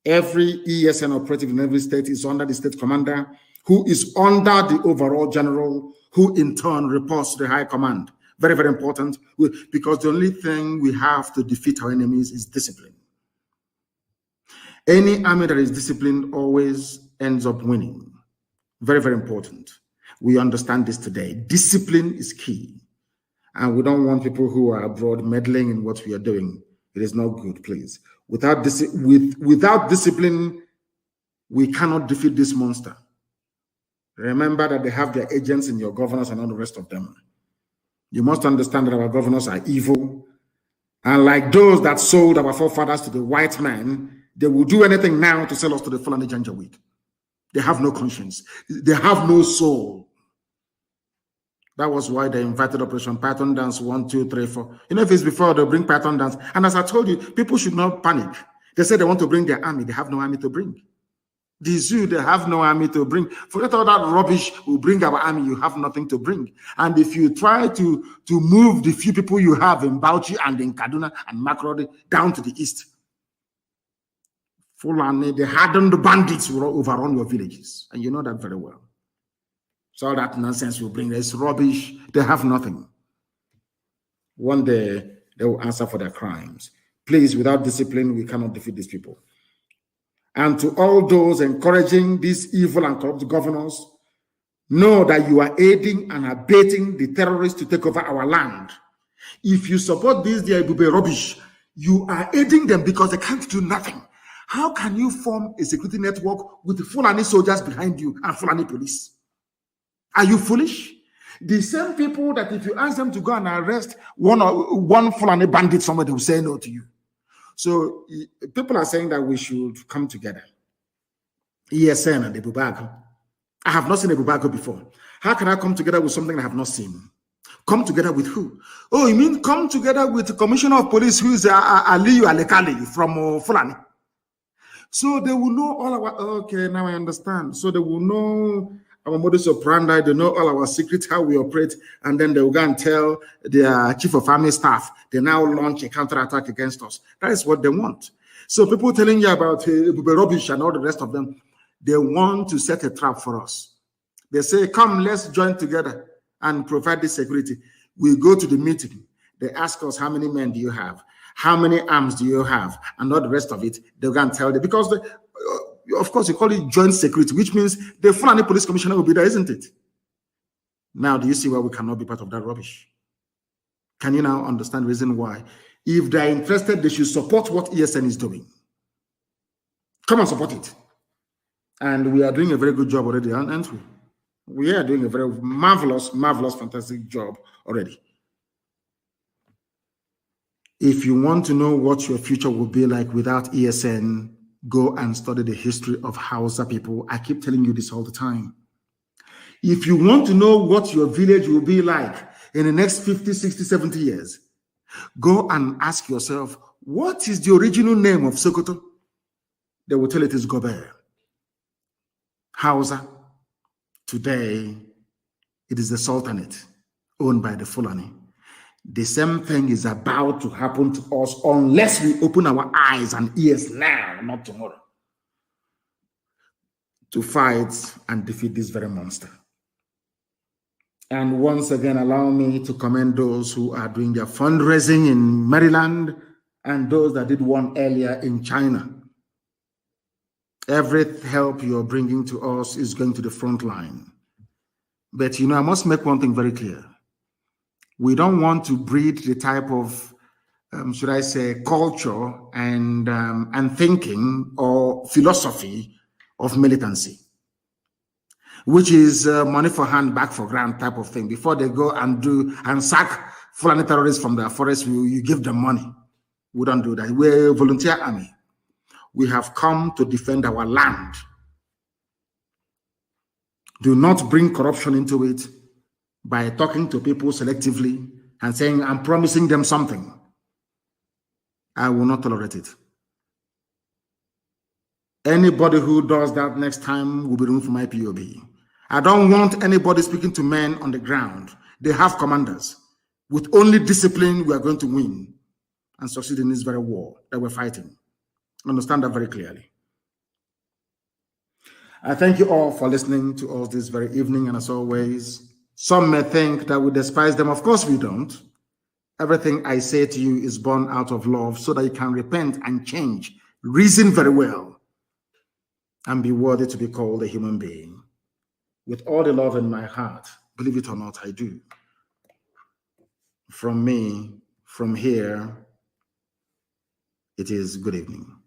Every ESN operative in every state is under the state commander, who is under the overall general, who in turn reports to the high command. Very, very important, because the only thing we have to defeat our enemies is discipline. Any army that is disciplined always ends up winning. Very, very important. We understand this today. Discipline is key. And we don't want people who are abroad meddling in what we are doing. It is not good, please. Without discipline, we cannot defeat this monster. Remember that they have their agents in your governors and all the rest of them. You must understand that our governors are evil. And like those that sold our forefathers to the white man, they will do anything now to sell us to the Fulani Janjaweed. They have no conscience. They have no soul. That was why they invited Operation Python Dance 1, 2, 3, 4. You know, if it's before, they'll bring Python Dance. And as I told you, people should not panic. They say they want to bring their army. They have no army to bring. The zoo, they have no army to bring. Forget all that rubbish. Will bring our army. You have nothing to bring. And if you try to move the few people you have in Bauchi and in Kaduna and Makurdi down to the east, Fulani, the hardened bandits will overrun your villages. And you know that very well. So all that nonsense will bring. It's rubbish. They have nothing. One day, they will answer for their crimes. Please, without discipline, we cannot defeat these people. And to all those encouraging these evil and corrupt governors, know that you are aiding and abating the terrorists to take over our land. If you support this, they will be rubbish. You are aiding them because they can't do nothing. How can you form a security network with Fulani soldiers behind you and Fulani police? Are you foolish? The same people that if you ask them to go and arrest one Fulani bandit, somebody will say no to you. So people are saying that we should come together. ESN and the Bubago. I have not seen a Bubago before. How can I come together with something I have not seen? Come together with who? Oh, you mean come together with the Commissioner of Police who is Aliyu Alekali from Fulani? So they will know all our, okay, now I understand. So they will know our modus operandi, they know all our secrets, how we operate, and then they will go and tell their chief of army staff, they now launch a counterattack against us. That is what they want. So people telling you about rubbish and all the rest of them, they want to set a trap for us. They say, come, let's join together and provide this security. We go to the meeting. They ask us, how many men do you have? How many arms do you have? And all the rest of it, they're going to tell them. Because of course, you call it joint security, which means the Fulani Police Commissioner will be there, isn't it? Now, do you see why we cannot be part of that rubbish? Can you now understand the reason why? If they're interested, they should support what ESN is doing. Come and support it. And we are doing a very good job already, aren't we? We are doing a very marvelous, fantastic job already. If you want to know what your future will be like without ESN, go and study the history of Hausa people. I keep telling you this all the time. If you want to know what your village will be like in the next 50, 60, 70 years, go and ask yourself, what is the original name of Sokoto? They will tell it is Gobert. Hausa. Today, it is the Sultanate owned by the Fulani. The same thing is about to happen to us unless we open our eyes and ears now, not tomorrow, to fight and defeat this very monster. And once again, allow me to commend those who are doing their fundraising in Maryland and those that did one earlier in China. Every help you're bringing to us is going to the front line. But, you know, I must make one thing very clear. We don't want to breed the type of, should I say, culture and thinking or philosophy of militancy, which is money for hand, back for grand type of thing. Before they go and sack Fulani terrorists from their forest, you give them money. We don't do that. We're a volunteer army. We have come to defend our land. Do not bring corruption into it by talking to people selectively and saying, I'm promising them something. I will not tolerate it. Anybody who does that next time will be removed from my POB. I don't want anybody speaking to men on the ground. They have commanders. With only discipline, we are going to win and succeed in this very war that we're fighting. Understand that very clearly. I thank you all for listening to us this very evening, and as always, some may think that we despise them. Of course we don't. Everything I say to you is born out of love so that you can repent and change. Reason very well and be worthy to be called a human being. With all the love in my heart, believe it or not, I do. From me, from here, it is good evening.